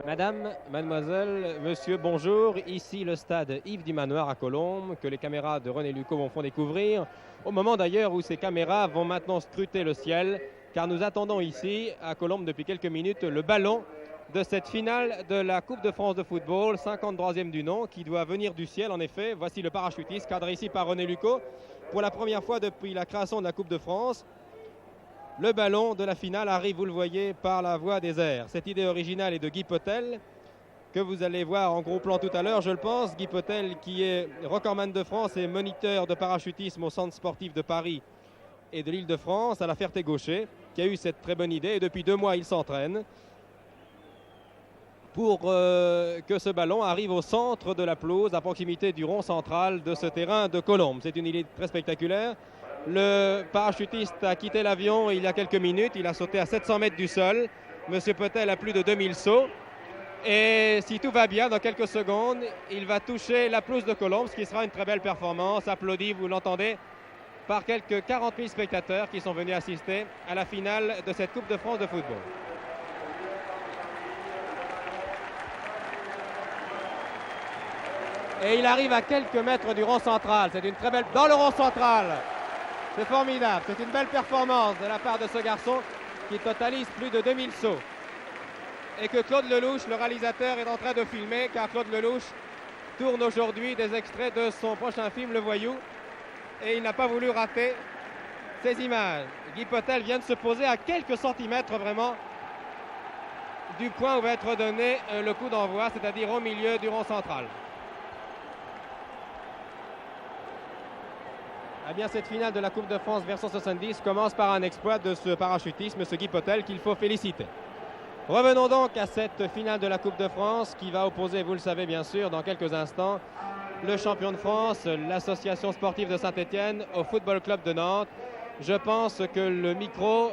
Madame, mademoiselle, monsieur, bonjour. Ici le stade Yves Dimanoir à Colombes, que les caméras de René Lucot vont découvrir. Au moment d'ailleurs où ces caméras vont maintenant scruter le ciel, car nous attendons ici, à Colombes depuis quelques minutes, le ballon de cette finale de la Coupe de France de football, 53e du nom, qui doit venir du ciel en effet. Voici le parachutiste, cadré ici par René Lucot. Pour la première fois depuis la création de la Coupe de France, le ballon de la finale arrive, vous le voyez, par la voie des airs. Cette idée originale est de Guy Potel, que vous allez voir en gros plan tout à l'heure, je le pense. Guy Potel, qui est recordman de France et moniteur de parachutisme au Centre sportif de Paris et de l'Île-de-France, à la Ferté-Gaucher, qui a eu cette très bonne idée. Et depuis 2 mois, il s'entraîne pour que ce ballon arrive au centre de la pelouse, à proximité du rond central de ce terrain de Colombes. C'est une idée très spectaculaire. Le parachutiste a quitté l'avion il y a quelques minutes. Il a sauté à 700 mètres du sol. Monsieur Potel a plus de 2000 sauts. Et si tout va bien, dans quelques secondes, il va toucher la pelouse de Colombes, ce qui sera une très belle performance. Applaudi, vous l'entendez, par quelques 40 000 spectateurs qui sont venus assister à la finale de cette Coupe de France de football. Et il arrive à quelques mètres du rond central. C'est une très belle... Dans le rond central. C'est formidable. C'est une belle performance de la part de ce garçon qui totalise plus de 2000 sauts. Et que Claude Lelouch, le réalisateur, est en train de filmer, car Claude Lelouch tourne aujourd'hui des extraits de son prochain film, Le Voyou. Et il n'a pas voulu rater ces images. Guy Potel vient de se poser à quelques centimètres vraiment du point où va être donné le coup d'envoi, c'est-à-dire au milieu du rond central. Eh bien, cette finale de la Coupe de France version 70 commence par un exploit de ce parachutisme, ce Guy Potel, qu'il faut féliciter. Revenons donc à cette finale de la Coupe de France qui va opposer, vous le savez bien sûr, dans quelques instants, le champion de France, l'association sportive de Saint-Étienne, au Football Club de Nantes. Je pense que le micro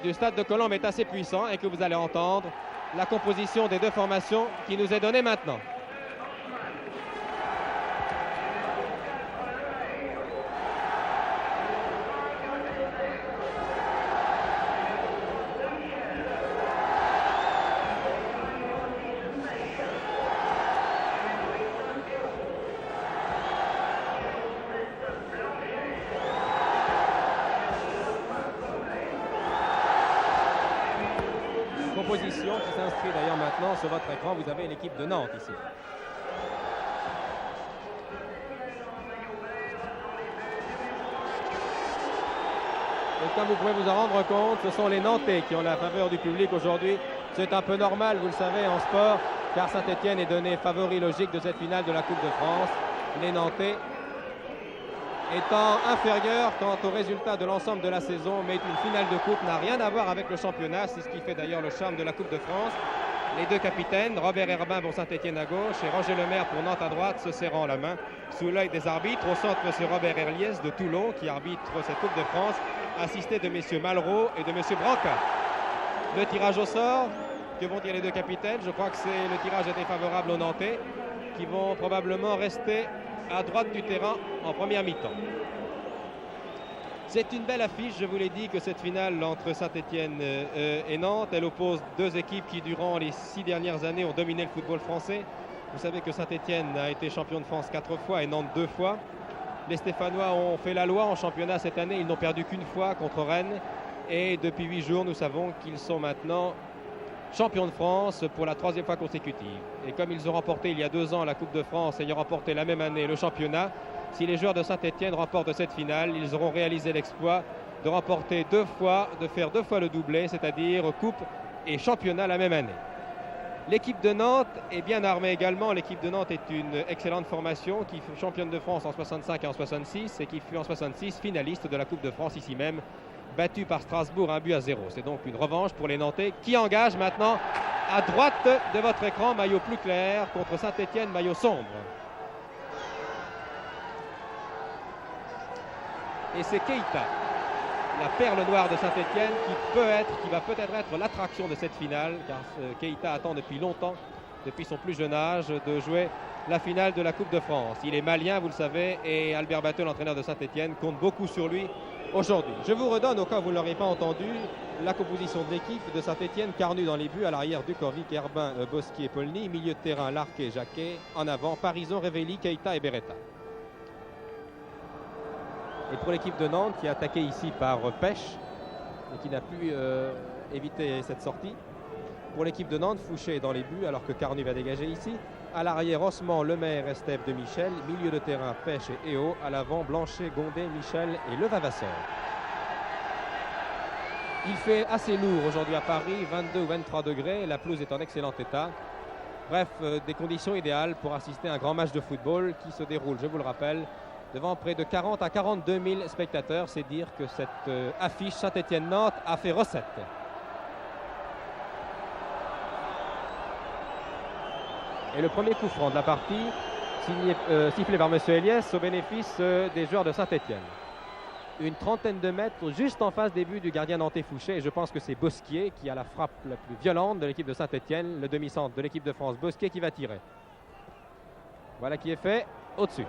du stade de Colombes est assez puissant et que vous allez entendre la composition des deux formations qui nous est donnée maintenant. Composition qui s'inscrit d'ailleurs maintenant sur votre écran. Vous avez l'équipe de Nantes ici. Et comme vous pouvez vous en rendre compte, ce sont les Nantais qui ont la faveur du public aujourd'hui. C'est un peu normal, vous le savez, en sport, car Saint-Étienne est donné favori logique de cette finale de la Coupe de France. Les Nantais étant inférieur quant au résultat de l'ensemble de la saison, mais une finale de coupe n'a rien à voir avec le championnat. C'est ce qui fait d'ailleurs le charme de la Coupe de France. Les deux capitaines, Robert Herbin pour Saint-Étienne à gauche et Roger Lemaire pour Nantes à droite, se serrant la main sous l'œil des arbitres. Au centre, M. Robert Herliez de Toulon qui arbitre cette Coupe de France, assisté de M. Malraux et de M. Branca. Le tirage au sort, que vont dire les deux capitaines? Je crois que le tirage est défavorable aux Nantais qui vont probablement rester à droite du terrain en première mi-temps. C'est une belle affiche, je vous l'ai dit, que cette finale entre Saint-Étienne et Nantes. Elle oppose deux équipes qui, durant les 6 dernières années, ont dominé le football français. Vous savez que Saint-Étienne a été champion de France 4 fois et Nantes 2 fois. Les Stéphanois ont fait la loi en championnat cette année. Ils n'ont perdu qu'une fois contre Rennes. Et depuis 8 jours, nous savons qu'ils sont maintenant champions de France pour la 3e fois consécutive. Et comme ils ont remporté il y a 2 ans la Coupe de France, ayant remporté la même année le championnat, si les joueurs de Saint-Étienne remportent cette finale, ils auront réalisé l'exploit de remporter 2 fois, de faire 2 fois le doublé, c'est-à-dire Coupe et championnat la même année. L'équipe de Nantes est bien armée également. L'équipe de Nantes est une excellente formation qui fut championne de France en 65 et en 66 et qui fut en 66 finaliste de la Coupe de France ici même, battue par Strasbourg 1-0. C'est donc une revanche pour les Nantais qui engagent maintenant à droite de votre écran, maillot plus clair contre Saint-Étienne, maillot sombre. Et c'est Keita, la perle noire de Saint-Étienne, qui va peut-être être l'attraction de cette finale, car Keita attend depuis longtemps, depuis son plus jeune âge, de jouer la finale de la Coupe de France. Il est malien, vous le savez, et Albert Batteux, l'entraîneur de Saint-Étienne, compte beaucoup sur lui aujourd'hui. Je vous redonne, au cas où vous ne l'aurez pas entendu, la composition de l'équipe de Saint-Etienne. Carnu dans les buts, à l'arrière Dukovic, Herbin, Bosquier, Polny, milieu de terrain Larquet, Jacquet, en avant Parisot, Révelli, Keita et Beretta. Et pour l'équipe de Nantes qui est attaquée ici par Pêche et qui n'a pu éviter cette sortie. Pour l'équipe de Nantes, Fouché est dans les buts alors que Carnu va dégager ici. À l'arrière, Osman, Lemaire, Estève de Michel. Milieu de terrain, Pêche et Eo. À l'avant, Blanchet, Gondet, Michel et Levavasseur. Il fait assez lourd aujourd'hui à Paris, 22 ou 23 degrés. La pelouse est en excellent état. Bref, des conditions idéales pour assister à un grand match de football qui se déroule, je vous le rappelle, devant près de 40 à 42 000 spectateurs. C'est dire que cette affiche Saint-Etienne-Nantes a fait recette. Et le premier coup franc de la partie, sifflé par M. Eliès au bénéfice des joueurs de Saint-Etienne. Une trentaine de mètres juste en face des buts du gardien nantais Fouché. Et je pense que c'est Bosquier qui a la frappe la plus violente de l'équipe de Saint-Etienne, le demi-centre de l'équipe de France. Bosquier qui va tirer. Voilà qui est fait au-dessus.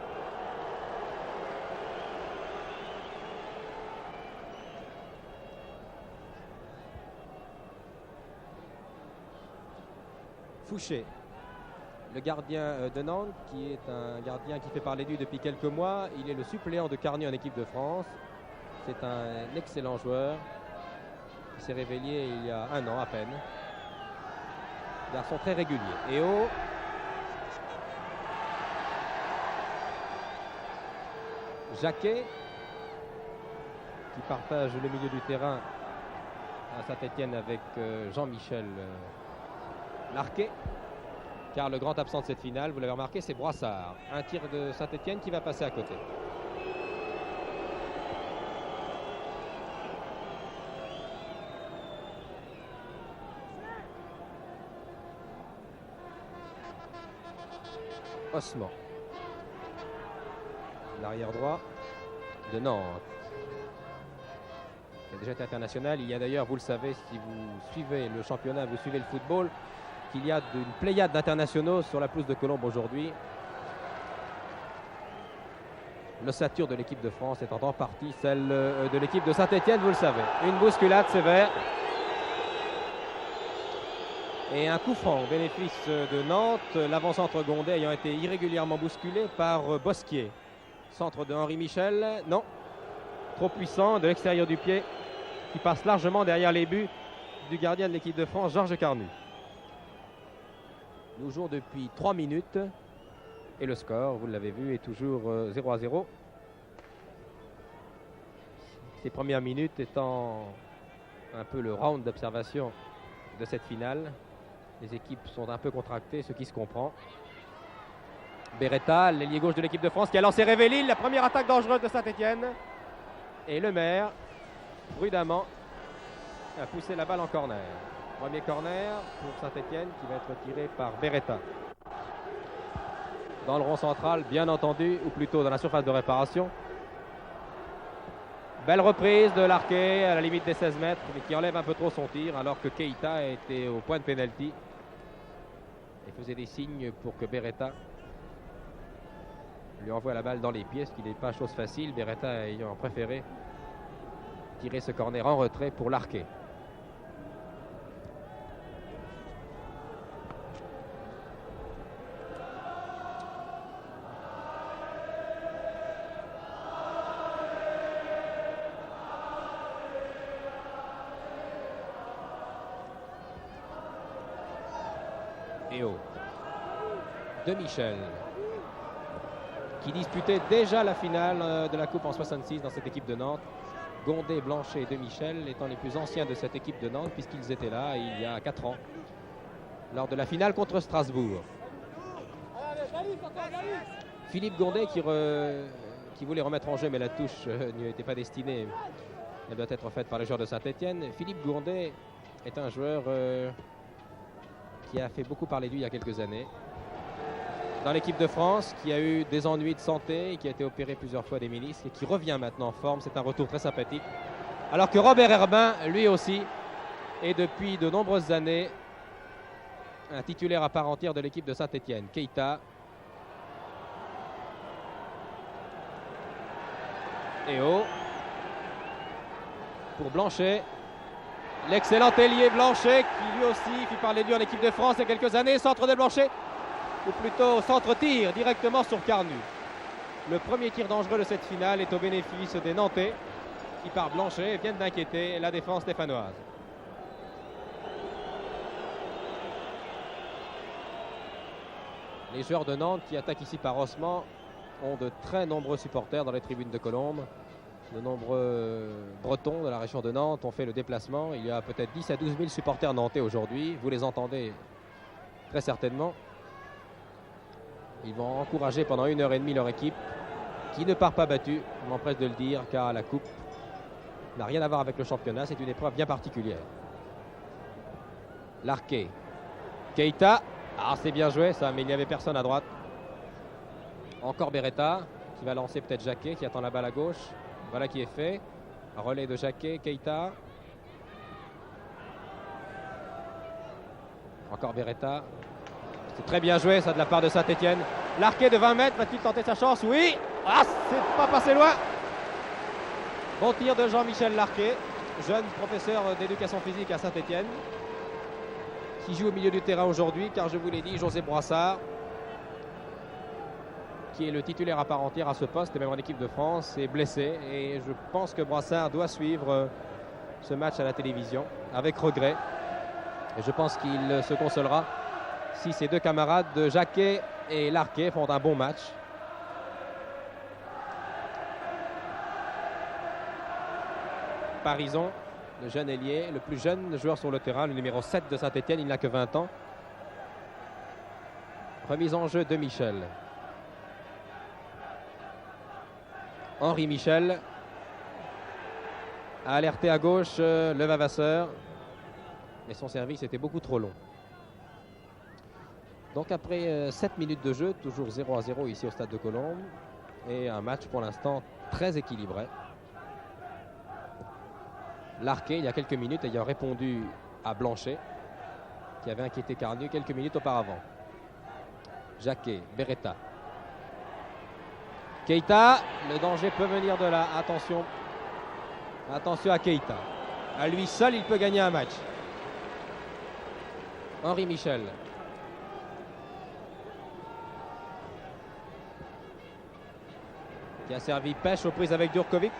Fouché, le gardien de Nantes, qui est un gardien qui fait parler de lui depuis quelques mois. Il est le suppléant de Carnu en équipe de France. C'est un excellent joueur. Il s'est révélé il y a un an à peine. Garçon très régulier. Eo. Jacquet, qui partage le milieu du terrain à Saint-Etienne avec Jean-Michel Larquet. Car le grand absent de cette finale, vous l'avez remarqué, c'est Broissard. Un tir de Saint-Etienne qui va passer à côté. Osman. L'arrière droit de Nantes. Il a déjà été international. Il y a d'ailleurs, vous le savez, si vous suivez le championnat, vous suivez le football, qu'il y a une pléiade d'internationaux sur la pelouse de Colombes aujourd'hui. L'ossature de l'équipe de France étant en partie celle de l'équipe de Saint-Etienne, vous le savez. Une bousculade sévère. Et un coup franc au bénéfice de Nantes. L'avant-centre Gondet ayant été irrégulièrement bousculé par Bosquier. Centre de Henri Michel. Non. Trop puissant de l'extérieur du pied. Qui passe largement derrière les buts du gardien de l'équipe de France, Georges Carnu. Nous jouons depuis 3 minutes. Et le score, vous l'avez vu, est toujours 0-0. Ces premières minutes étant un peu le round d'observation de cette finale. Les équipes sont un peu contractées, ce qui se comprend. Beretta, l'ailier gauche de l'équipe de France, qui a lancé Révelli, la première attaque dangereuse de Saint-Etienne. Et Lemaire, prudemment, a poussé la balle en corner. Premier corner pour Saint-Etienne qui va être tiré par Beretta. Dans le rond central, bien entendu, ou plutôt dans la surface de réparation. Belle reprise de Larquet à la limite des 16 mètres, mais qui enlève un peu trop son tir, alors que Keita était au point de pénalty. Et faisait des signes pour que Beretta lui envoie la balle dans les pieds, ce qui n'est pas chose facile. Beretta ayant préféré tirer ce corner en retrait pour Larquet. Eo de Michel, qui disputait déjà la finale de la Coupe en 66 dans cette équipe de Nantes. Gondet, Blanchet et de Michel étant les plus anciens de cette équipe de Nantes, puisqu'ils étaient là il y a 4 ans lors de la finale contre Strasbourg. Philippe Gondet qui voulait remettre en jeu, mais la touche n'y était pas destinée. Elle doit être faite par les joueurs de Saint-Etienne. Philippe Gondet est un joueur qui a fait beaucoup parler de lui il y a quelques années. Dans l'équipe de France, qui a eu des ennuis de santé, qui a été opéré plusieurs fois des ménisques et qui revient maintenant en forme. C'est un retour très sympathique. Alors que Robert Herbin, lui aussi, est depuis de nombreuses années un titulaire à part entière de l'équipe de Saint-Etienne. Keita. Eo. pour Blanchet. L'excellent ailier Blanchet qui lui aussi fit parler de lui en équipe de France il y a quelques années. Centre de Blanchet, ou plutôt centre-tir directement sur Carnu. Le premier tir dangereux de cette finale est au bénéfice des Nantais qui par Blanchet viennent d'inquiéter la défense stéphanoise. Les joueurs de Nantes qui attaquent ici par Osman ont de très nombreux supporters dans les tribunes de Colombes. De nombreux Bretons de la région de Nantes ont fait le déplacement. Il y a peut-être 10 à 12 000 supporters nantais aujourd'hui. Vous les entendez très certainement. Ils vont encourager pendant 1h30 leur équipe qui ne part pas battue, je m'empresse de le dire, car la coupe n'a rien à voir avec le championnat. C'est une épreuve bien particulière. Larquet. Keita. Ah, c'est bien joué ça, mais il n'y avait personne à droite. Encore Beretta qui va lancer peut-être Jacquet qui attend la balle à gauche. Voilà qui est fait. Relais de Jacquet, Keita. Encore Beretta. C'est très bien joué ça de la part de Saint-Etienne. Larquet de 20 mètres, va-t-il tenter sa chance? Oui. Ah, c'est pas passé loin. Bon tir de Jean-Michel Larquet, jeune professeur d'éducation physique à Saint-Etienne, qui joue au milieu du terrain aujourd'hui, car je vous l'ai dit, José Brassard, qui est le titulaire à part entière à ce poste, et même en équipe de France, est blessé. Et je pense que Brassard doit suivre ce match à la télévision, avec regret. Et je pense qu'il se consolera si ses deux camarades de Jacquet et Larquet font un bon match. Parison, le jeune ailier, le plus jeune joueur sur le terrain, le numéro 7 de Saint-Etienne, il n'a que 20 ans. Remise en jeu de Michel. Henri Michel a alerté à gauche le Vavasseur, mais son service était beaucoup trop long. Donc après 7 minutes de jeu, toujours 0-0 ici au stade de Colombes, et un match pour l'instant très équilibré. Larquet, il y a quelques minutes, ayant répondu à Blanchet, qui avait inquiété Carnu quelques minutes auparavant. Jacquet, Beretta. Keita, le danger peut venir de là. Attention. Attention à Keita. À lui seul, il peut gagner un match. Henri Michel. Qui a servi Pêche aux prises avec Durkovic.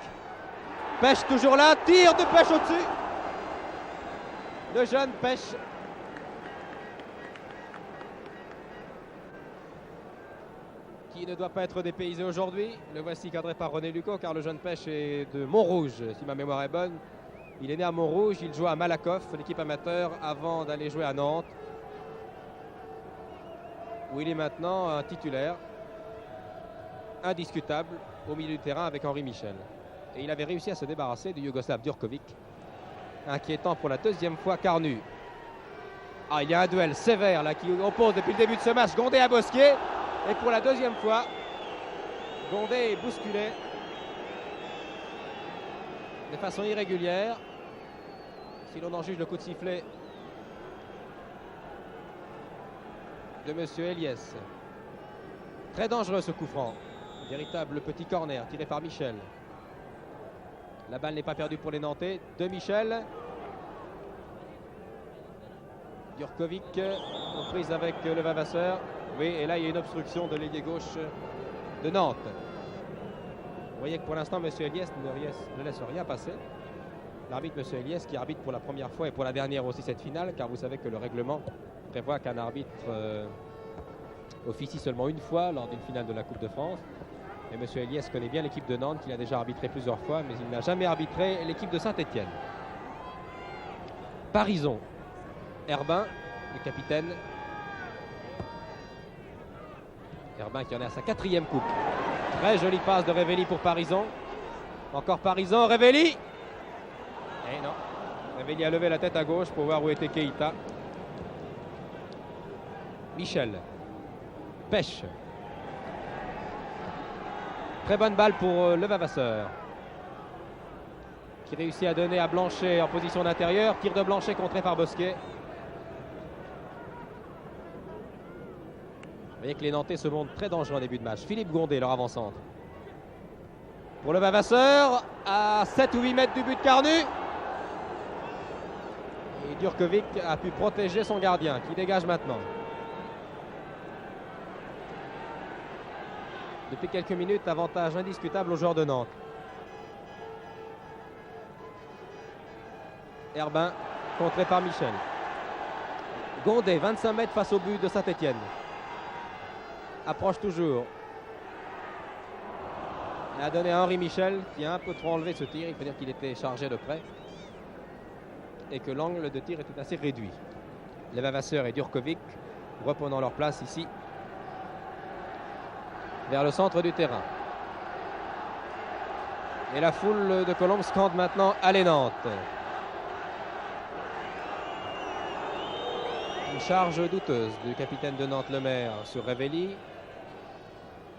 Pêche toujours là, tir de Pêche au-dessus. Le jeune Pêche. Qui ne doit pas être dépaysé aujourd'hui. Le voici cadré par René Lucot, car le jeune Pêche est de Montrouge, si ma mémoire est bonne. Il est né à Montrouge, il joue à Malakoff, l'équipe amateur, avant d'aller jouer à Nantes, où il est maintenant un titulaire indiscutable au milieu du terrain avec Henri Michel. Et il avait réussi à se débarrasser du Yougoslave Durkovic, inquiétant pour la deuxième fois Carnu. Ah, il y a un duel sévère là qui oppose depuis le début de ce match Gondé à Bosquier. Et pour la deuxième fois, Gondé est bousculé de façon irrégulière. Si l'on en juge le coup de sifflet de M. Eliès. Très dangereux ce coup franc. Véritable petit corner tiré par Michel. La balle n'est pas perdue pour les Nantais. De Michel. Durkovic en prise avec le Vavasseur. Oui, et là il y a une obstruction de l'ailier gauche de Nantes. Vous voyez que pour l'instant M. Eliès ne laisse rien passer. L'arbitre M. Eliès qui arbitre pour la première fois et pour la dernière aussi cette finale, car vous savez que le règlement prévoit qu'un arbitre officie seulement une fois lors d'une finale de la Coupe de France. Et M. Eliès connaît bien l'équipe de Nantes qu'il a déjà arbitré plusieurs fois, mais il n'a jamais arbitré l'équipe de Saint-Etienne. Parison. Herbin, le capitaine. Herbin qui en est à sa 4e coupe. Très jolie passe de Révelli pour Parison. Encore Parison, Révelli. Eh non. Révelli a levé la tête à gauche pour voir où était Keita. Michel. Pêche. Très bonne balle pour le Vavasseur, qui réussit à donner à Blanchet en position d'intérieur. Tir de Blanchet contré par Bosquet. Vous voyez que les Nantais se montrent très dangereux en début de match. Philippe Gondé, leur avant-centre. Pour le Vavasseur, à 7 ou 8 mètres du but de Carnu. Et Djurkovic a pu protéger son gardien qui dégage maintenant. Depuis quelques minutes, avantage indiscutable aux joueurs de Nantes. Herbin, contré par Michel. Gondé, 25 mètres face au but de Saint-Étienne. Approche toujours. Il a donné à Henri Michel qui a un peu trop enlevé ce tir. Il faut dire qu'il était chargé de près. Et que l'angle de tir était assez réduit. Les Vavasseur et Djurkovic reprenant leur place ici. Vers le centre du terrain. Et la foule de Colombes scande maintenant Allez Nantes. Une charge douteuse du capitaine de Nantes, Lemaire, sur Révelli.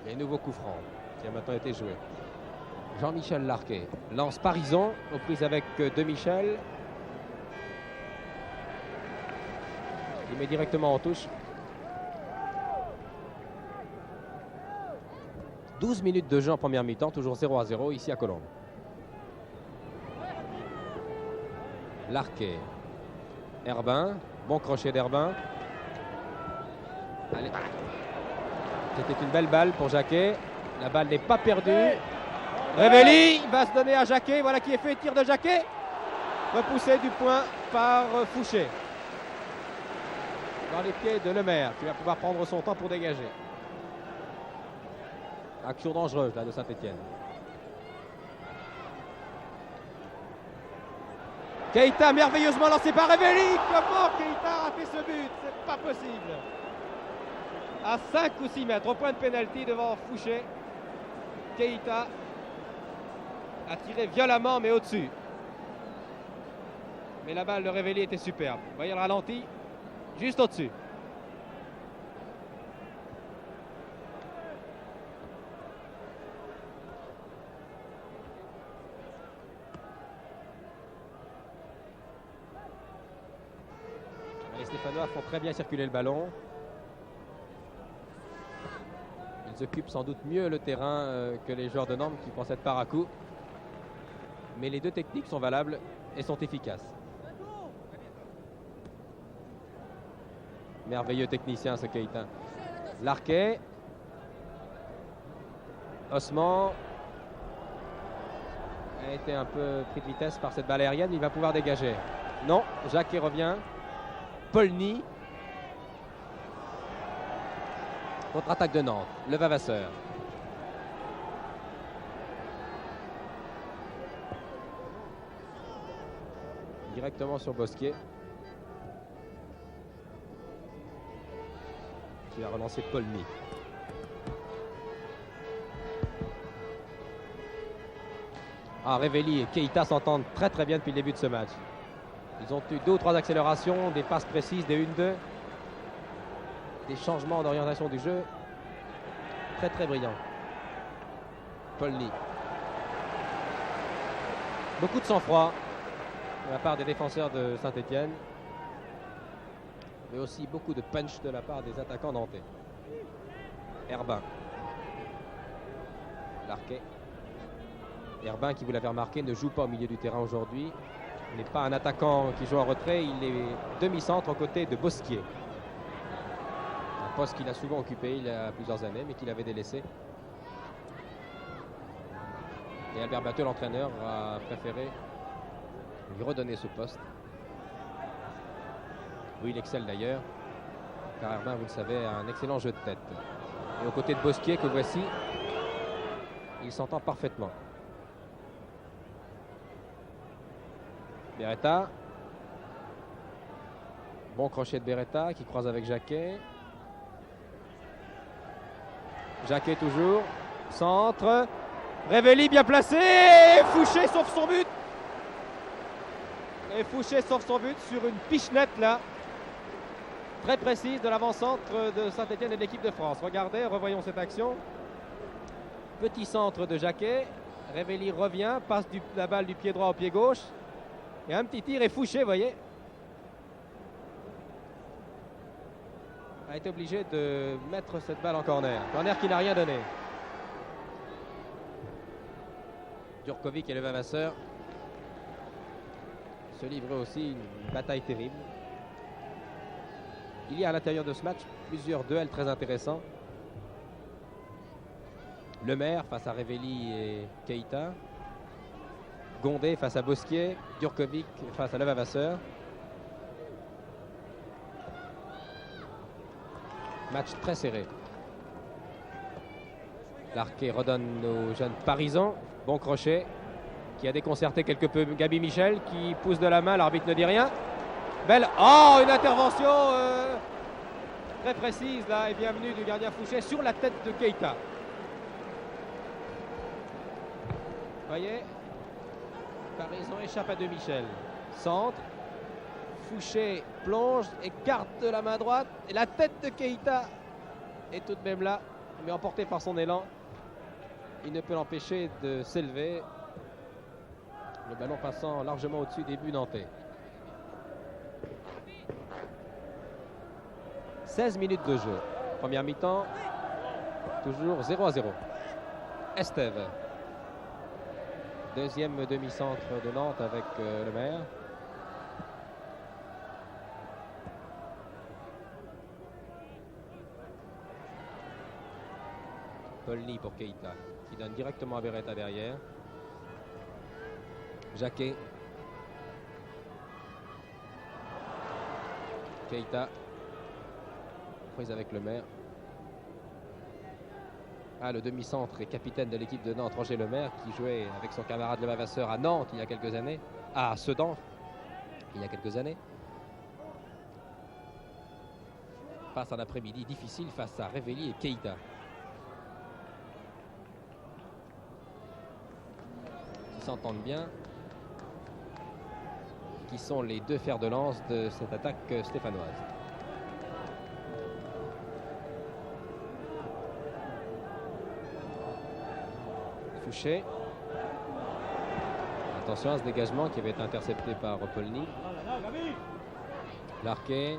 Et nouveau coup franc qui a maintenant été joué. Jean-Michel Larquet lance Parison aux prises avec De Michel. Il met directement en touche. 12 minutes de jeu en première mi-temps, toujours 0-0 ici à Colombes. Larquet. Herbin. Bon crochet d'Herbin. C'était une belle balle pour Jacquet. La balle n'est pas perdue. Révelli va se donner à Jacquet. Voilà qui est fait. Tir de Jacquet. Repoussé du point par Fouché. Dans les pieds de Lemaire qui va pouvoir prendre son temps pour dégager. Action dangereuse là de Saint-Étienne. Keita merveilleusement lancé par Révelli. Comment Keita a fait ce but? C'est pas possible. À 5 ou 6 mètres, au point de pénalty devant Fouché. Keita a tiré violemment mais au-dessus. Mais la balle de Révelli était superbe. Vous voyez le ralenti, juste au-dessus. Les Stéphanois font très bien circuler le ballon. Ils occupent sans doute mieux le terrain que les joueurs de Nantes qui prennent cette part à coup. Mais les deux techniques sont valables et sont efficaces. Merveilleux technicien ce Keita. Larquet. Osman a été un peu pris de vitesse par cette balle aérienne. Il va pouvoir dégager. Non, Jacquet revient. Polny. Contre-attaque de Nantes. Le Vavasseur. Directement sur Bosquier. Qui va relancer Polny. Révelli et Keita s'entendent très très bien depuis le début de ce match. Ils ont eu 2 ou 3 accélérations, des passes précises, des 1-2, des changements d'orientation du jeu. Très très brillant. Polny. Beaucoup de sang-froid de la part des défenseurs de Saint-Étienne. Mais aussi beaucoup de punch de la part des attaquants nantais. Herbin. Larquet. Herbin, qui vous l'avez remarqué, ne joue pas au milieu du terrain aujourd'hui. Il n'est pas un attaquant qui joue en retrait, il est demi-centre aux côtés de Bosquier. Un poste qu'il a souvent occupé il y a plusieurs années, mais qu'il avait délaissé. Et Albert Batteux, l'entraîneur, a préféré lui redonner ce poste. Oui, il excelle d'ailleurs, car Herbin, vous le savez, a un excellent jeu de tête. Et aux côtés de Bosquier, que voici, il s'entend parfaitement. Beretta. Bon crochet de Beretta qui croise avec Jacquet. Jacquet toujours. Centre. Révelli bien placé. Et Fouché sauve son but. Et Fouché sauve son but sur une pichenette là. Très précise de l'avant-centre de Saint-Étienne et de l'équipe de France. Regardez, revoyons cette action. Petit centre de Jacquet. Révelli revient, passe la balle du pied droit au pied gauche. Et un petit tir et Fouché, vous voyez, a été obligé de mettre cette balle en corner. Corner qui n'a rien donné. Djurkovic et le Vavasseur se livrer aussi une bataille terrible. Il y a à l'intérieur de ce match plusieurs duels très intéressants. Lemaire face à Revelli et Keita. Gondé face à Bosquier. Djurkovic face à Levavasseur. Match très serré. Larquet redonne aux jeunes Parisans. Bon crochet qui a déconcerté quelque peu Gabi Michel qui pousse de la main. L'arbitre ne dit rien. Belle. Oh, une intervention très précise là et bienvenue du gardien Fouché sur la tête de Keita. Voyez, Parisien échappe à De Michel. Centre. Fouché plonge, écarte de la main droite. Et la tête de Keita est tout de même là, mais emporté par son élan. Il ne peut l'empêcher de s'élever. Le ballon passant largement au-dessus des buts nantais. 16 minutes de jeu. Première mi-temps, toujours 0-0. Estève. Deuxième demi-centre de Nantes avec Lemaire. Polny pour Keita, qui donne directement à Beretta derrière. Jacquet. Keita. Prise avec Lemaire. Ah, le demi-centre et capitaine de l'équipe de Nantes, Roger Lemaire, qui jouait avec son camarade Levavasseur à Nantes il y a quelques années. À Sedan, il y a quelques années. Passe un après-midi difficile face à Revelli et Keita. Qui s'entendent bien. Qui sont les deux fers de lance de cette attaque stéphanoise. Fouché. Attention à ce dégagement qui avait été intercepté par Polny. Larquet.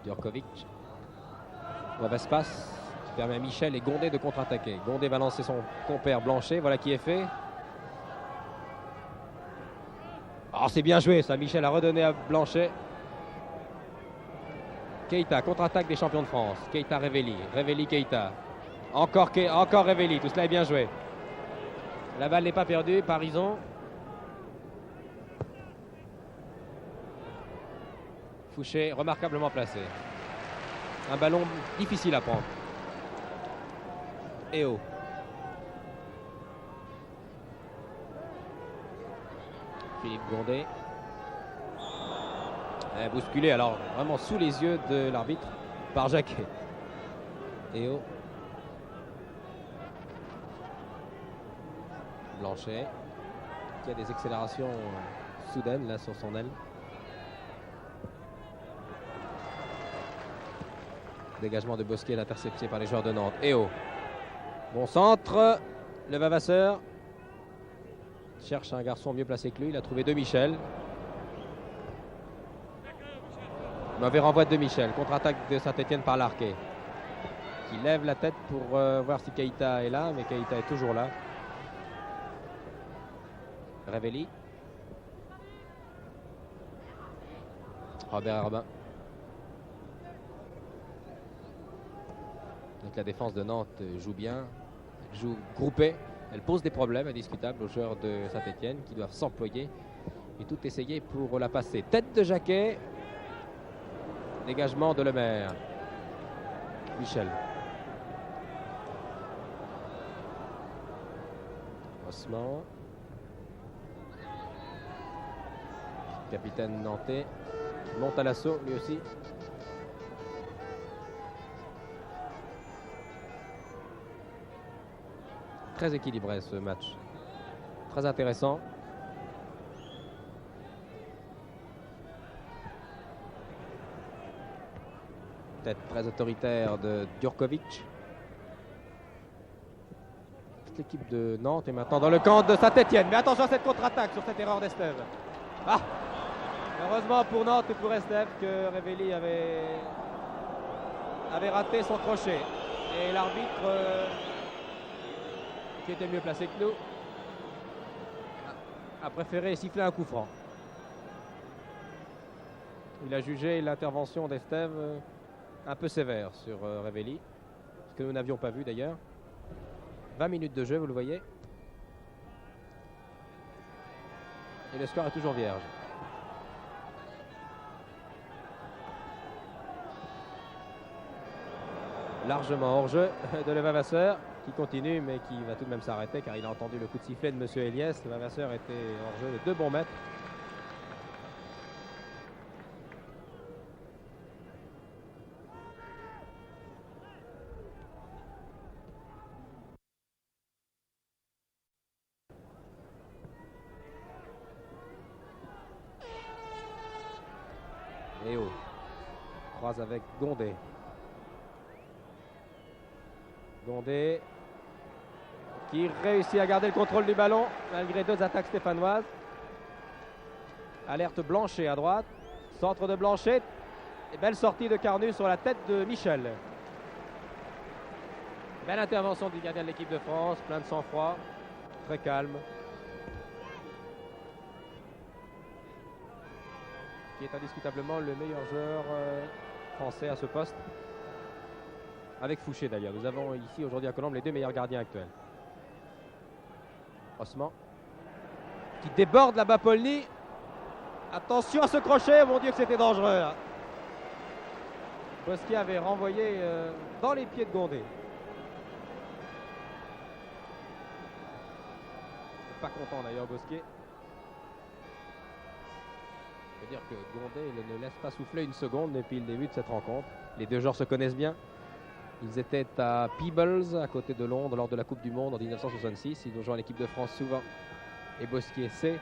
Djurkovic. Wavaspas qui permet à Michel et Gondé de contre-attaquer. Gondé va lancer son compère Blanchet. Voilà qui est fait. Oh, c'est bien joué ça. Michel a redonné à Blanchet. Keita, contre-attaque des champions de France. Keita, Revelli. Revelli, Keita. Encore Revelli. Tout cela est bien joué. La balle n'est pas perdue. Parisien. Fouché, remarquablement placé. Un ballon difficile à prendre. Eo. Philippe Gondé. Bousculé, alors vraiment sous les yeux de l'arbitre par Jacquet. Eo. Blanchet, qui a des accélérations soudaines là sur son aile. Dégagement de Bosquier, intercepté par les joueurs de Nantes. Eo. Bon centre. Levavasseur cherche un garçon mieux placé que lui. Il a trouvé De Michel. Mauvais renvoi de De Michel. Contre-attaque de Saint-Etienne par Larquet, qui lève la tête pour voir si Keita est là, mais Keita est toujours là. Revelli. Robert Herbin. Donc la défense de Nantes joue bien, elle joue groupée, elle pose des problèmes indiscutables aux joueurs de Saint-Etienne qui doivent s'employer et tout essayer pour la passer. Tête de Jacquet. Dégagement de Lemaire. Michel. Osman. Capitaine nantais. Monte à l'assaut lui aussi. Très équilibré ce match. Très intéressant. Tête très autoritaire de Djurkovic. Toute l'équipe de Nantes est maintenant dans le camp de Saint-Etienne. Mais attention à cette contre-attaque sur cette erreur d'Estève. Ah! Heureusement pour Nantes et pour Estève que Revelli avait raté son crochet. Et l'arbitre qui était mieux placé que nous a préféré siffler un coup franc. Il a jugé l'intervention d'Estève un peu sévère sur Revelli, ce que nous n'avions pas vu d'ailleurs. 20 minutes de jeu, vous le voyez. Et le score est toujours vierge. Largement hors jeu de Levavasseur, qui continue mais qui va tout de même s'arrêter car il a entendu le coup de sifflet de M. Eliès. Levavasseur était hors jeu de 2 bons mètres. Et oh, croise avec Gondé. Gondé qui réussit à garder le contrôle du ballon malgré 2 attaques stéphanoises. Alerte Blanchet à droite. Centre de Blanchet. Et belle sortie de Carnu sur la tête de Michel. Belle intervention du gardien de l'équipe de France. Plein de sang-froid. Très calme. Qui est indiscutablement le meilleur joueur français à ce poste. Avec Fouché d'ailleurs. Nous avons ici aujourd'hui à Colombes les 2 meilleurs gardiens actuels. Osman qui déborde là-bas Polny. Attention à ce crochet, mon Dieu que c'était dangereux là. Bosquier avait renvoyé dans les pieds de Gondé. Pas content d'ailleurs Bosquier. Je veux dire que Gondé ne laisse pas souffler une seconde depuis le début de cette rencontre. Les 2 joueurs se connaissent bien. Ils étaient à Peebles, à côté de Londres, lors de la Coupe du Monde en 1966. Ils ont joué en équipe de France souvent. Et Bosquier sait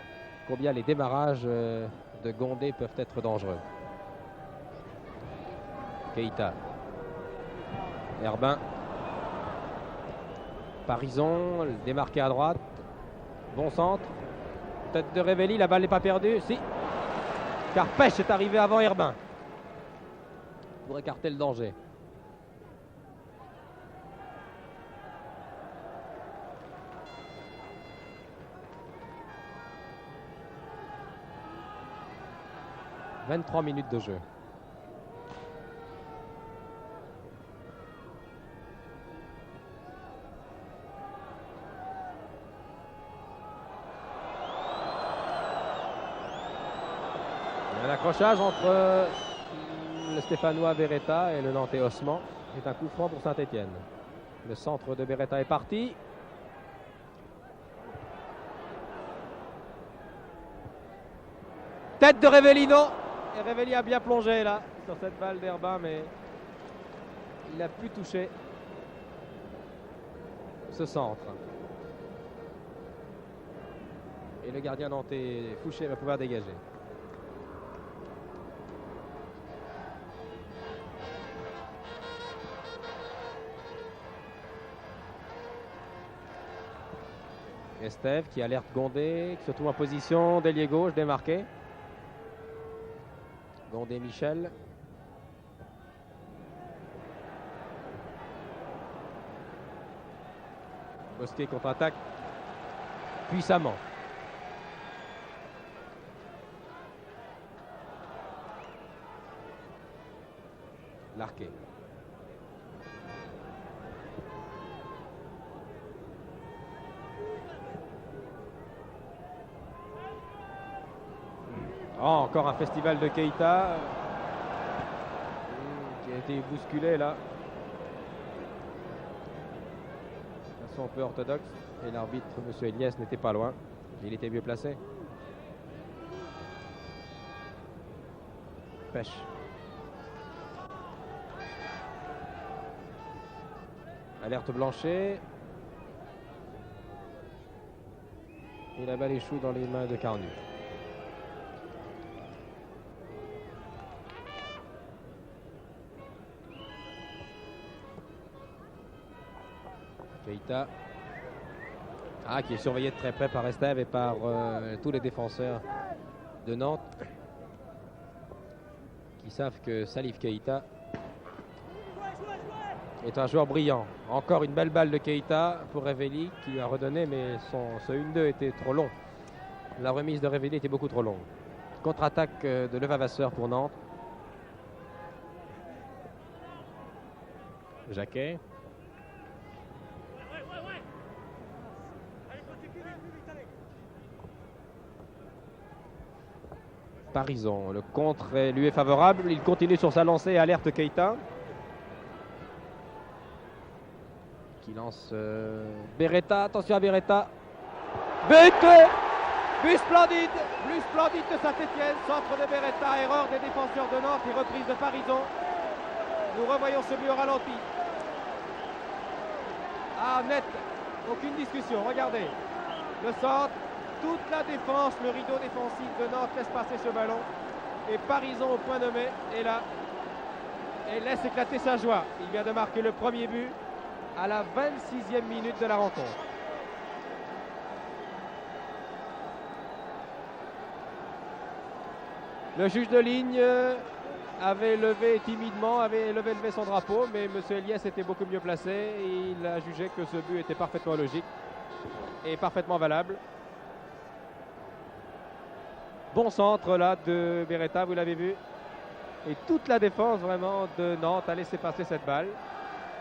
combien les démarrages de Gondé peuvent être dangereux. Keita. Herbin. Parison, démarqué à droite. Bon centre. Tête de Revelli, la balle n'est pas perdue. Si. Car Pêche est arrivé avant Herbin. Pour écarter le danger. « 23 minutes de jeu. Un accrochage entre le Stéphanois Beretta et le Nantais Osman. C'est un coup franc pour Saint-Étienne. Le centre de Beretta est parti. Tête de Revellino. Et Revelli a bien plongé là sur cette balle d'Herbin, mais il a pu toucher ce centre. Et le gardien nantais Fouché va pouvoir dégager. Estève qui alerte Gondé, qui se trouve en position d'ailier gauche, démarqué. Gondé Michel. Bosquier contre-attaque puissamment. Larqué. Oh, encore un festival de Keita qui a été bousculé là. De façon un peu orthodoxe. Et l'arbitre, M. Eliès, n'était pas loin. Il était mieux placé. Pêche. Alerte Blanchet. Et la balle échoue dans les mains de Carnu. Keita. Ah, qui est surveillé de très près par Estève et par tous les défenseurs de Nantes qui savent que Salif Keita est un joueur brillant. Encore une belle balle de Keita pour Revelli qui lui a redonné, mais ce 1-2 était trop long La remise de Révéli était beaucoup trop longue. Contre-attaque de Levavasseur pour Nantes. Jacquet. Parison, le contre lui est favorable. Il continue sur sa lancée, alerte Keita. Qui lance Beretta, attention à Beretta. But splendide de Saint-Etienne, centre de Beretta, erreur des défenseurs de Nantes et reprise de Parison. Nous revoyons ce but au ralenti. Ah, net, aucune discussion, regardez. Le centre, toute la défense, le rideau défensif de Nantes laisse passer ce ballon. Et Parison au point nommé est là et laisse éclater sa joie. Il vient de marquer le premier but à la 26e minute de la rencontre. Le juge de ligne avait levé timidement, avait levé son drapeau, mais M. Eliès était beaucoup mieux placé et il a jugé que ce but était parfaitement logique et parfaitement valable. Bon centre là de Beretta, vous l'avez vu. Et toute la défense vraiment de Nantes a laissé passer cette balle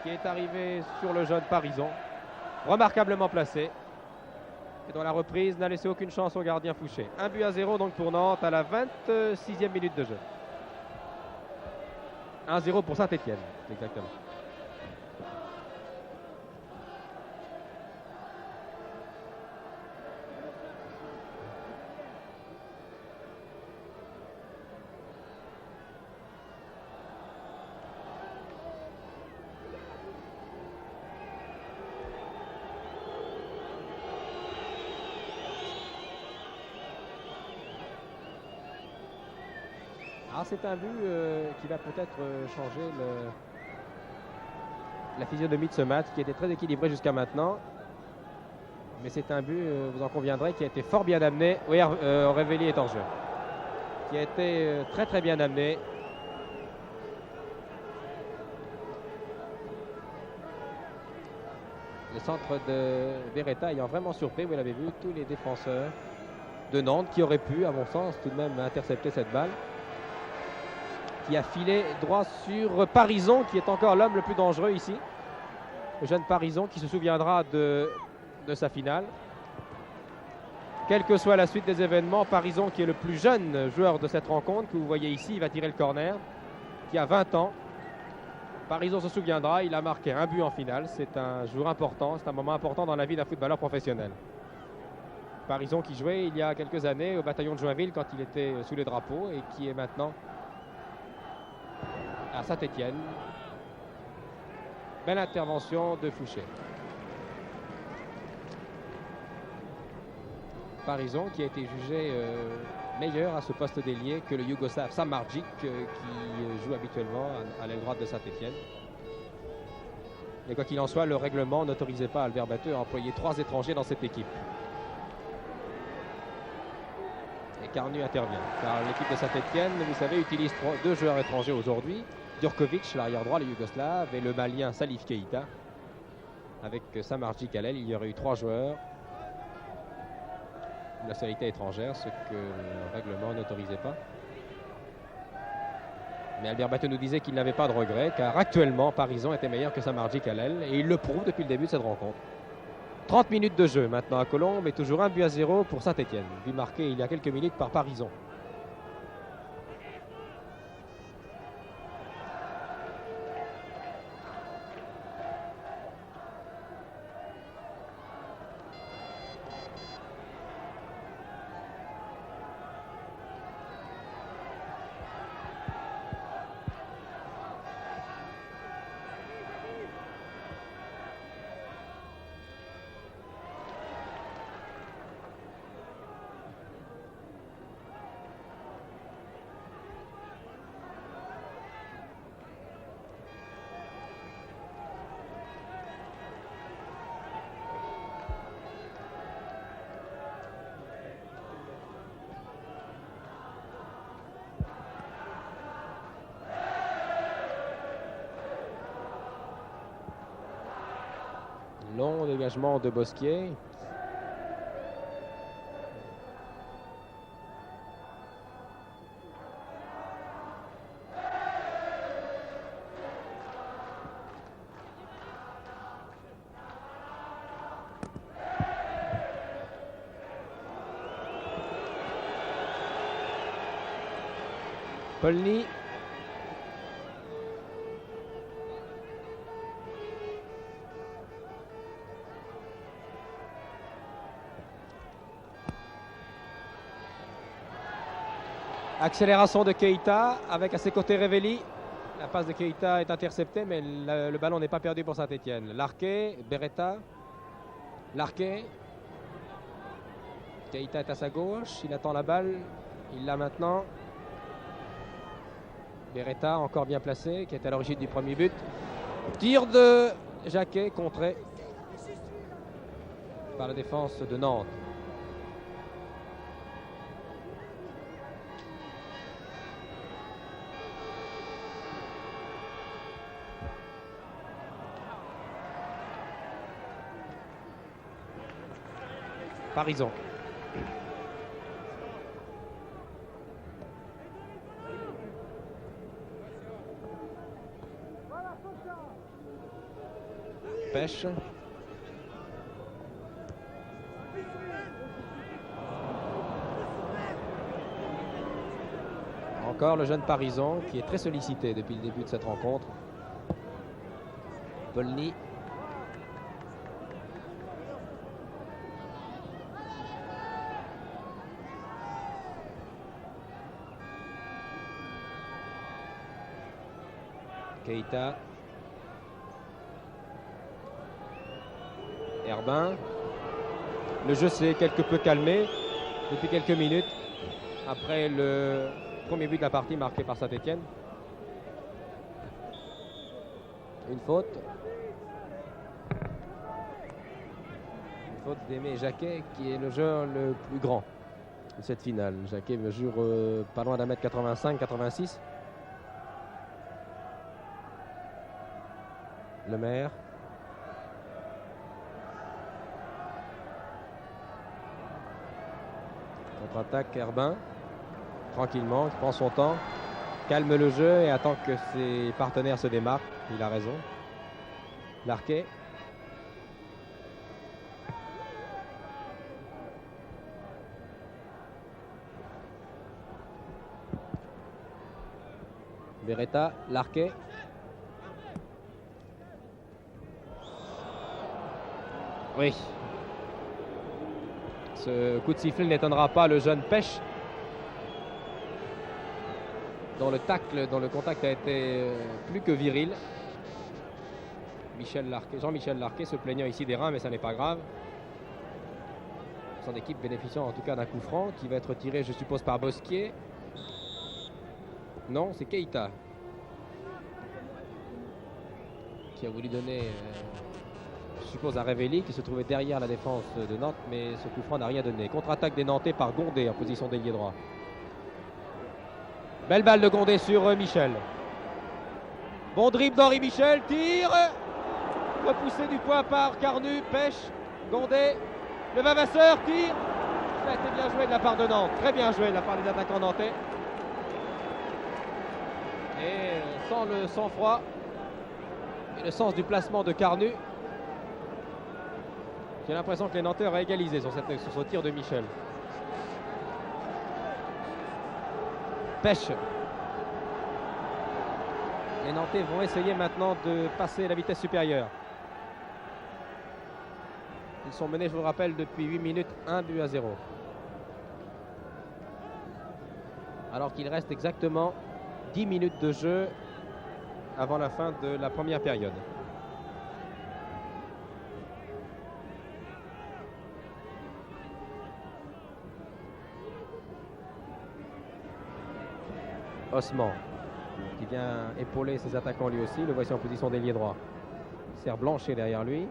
qui est arrivée sur le jeune Parison, remarquablement placé. Et dont la reprise n'a laissé aucune chance au gardien Fouché. 1-0 donc pour Nantes à la 26e minute de jeu. 1-0 pour Saint-Etienne, exactement. Ah, c'est un but qui va peut-être changer la physionomie de ce match qui était très équilibré jusqu'à maintenant. Mais c'est un but, vous en conviendrez, qui a été fort bien amené. Oui, Révéli est hors jeu. Qui a été très très bien amené. Le centre de Beretta ayant vraiment surpris, vous l'avez vu, tous les défenseurs de Nantes qui auraient pu, à mon sens, tout de même intercepter cette balle. Qui a filé droit sur Parison, qui est encore l'homme le plus dangereux ici. Le jeune Parison qui se souviendra de sa finale. Quelle que soit la suite des événements, Parison qui est le plus jeune joueur de cette rencontre, que vous voyez ici, il va tirer le corner, qui a 20 ans. Parison se souviendra, il a marqué un but en finale. C'est un jour important, c'est un moment important dans la vie d'un footballeur professionnel. Parison qui jouait il y a quelques années au bataillon de Joinville quand il était sous les drapeaux et qui est maintenant à Saint-Etienne. Belle intervention de Fouché. Parison qui a été jugé meilleur à ce poste d'ailier que le Yougoslave Samardzic qui joue habituellement à l'aile droite de Saint-Etienne. Et quoi qu'il en soit, le règlement n'autorisait pas Albert Batteux à employer 3 étrangers dans cette équipe. Et Carnu intervient. Car l'équipe de Saint-Etienne, vous savez, utilise 2 joueurs étrangers aujourd'hui. Djurkovic, l'arrière droit, le Yougoslave, et le Malien Salif Keita. Avec Samardzic à l'aile, il y aurait eu 3 joueurs. La nationalité étrangère, ce que le règlement n'autorisait pas. Mais Albert Batteux nous disait qu'il n'avait pas de regret, car actuellement, Parison était meilleur que Samardzic à l'aile, et il le prouve depuis le début de cette rencontre. 30 minutes de jeu maintenant à Colombes, et toujours 1-0 pour Saint-Etienne. But marqué il y a quelques minutes par Parison. Long dégagement de Bosquier. Polny. Accélération de Keita avec à ses côtés Révéli. La passe de Keita est interceptée, mais le ballon n'est pas perdu pour Saint-Étienne. Larquet, Beretta. Larquet. Keita est à sa gauche, il attend la balle. Il l'a maintenant. Beretta, encore bien placé, qui est à l'origine du premier but. Tir de Jacquet, contré par la défense de Nantes. Parison. Pêche. Encore le jeune Parison qui est très sollicité depuis le début de cette rencontre. Polny. Keita. Herbin. Le jeu s'est quelque peu calmé depuis quelques minutes après le premier but de la partie marqué par Saint-Étienne. Une faute. Une faute d'Aimé Jacquet qui est le joueur le plus grand de cette finale. Jacquet mesure pas loin d'1m85, 86. Le maire. Contre-attaque, Herbin. Tranquillement, il prend son temps, calme le jeu et attend que ses partenaires se démarquent. Il a raison. Larquet. Beretta, Larquet. Oui. Ce coup de sifflet n'étonnera pas le jeune Pêche, dont le tacle, dont le contact a été plus que viril. Jean-Michel Larquet se plaignant ici des reins, mais ça n'est pas grave. Son équipe bénéficiant en tout cas d'un coup franc qui va être tiré, je suppose, par Bosquier. Non, c'est Keita qui a voulu donner, je suppose, à Révéli qui se trouvait derrière la défense de Nantes, mais ce coup franc n'a rien donné. Contre-attaque des Nantais par Gondé en position d'ailier droit. Belle balle de Gondé sur Michel. Bon dribble d'Henri Michel, tire. Repoussé du poing par Carnu, Pêche, Gondé. Le Vavasseur, tire. Ça a été bien joué de la part de Nantes. Très bien joué de la part des attaquants nantais. Et sans le sang-froid et le sens du placement de Carnu, j'ai l'impression que les Nantais auraient égalisé sur ce tir de Michel. Pêche. Les Nantais vont essayer maintenant de passer la vitesse supérieure. Ils sont menés, je vous le rappelle, depuis 8 minutes, 1-0. Alors qu'il reste exactement 10 minutes de jeu avant la fin de la première période. Osman qui vient épauler ses attaquants lui aussi. Le voici en position d'ailier droit. Serre Blanchet derrière lui.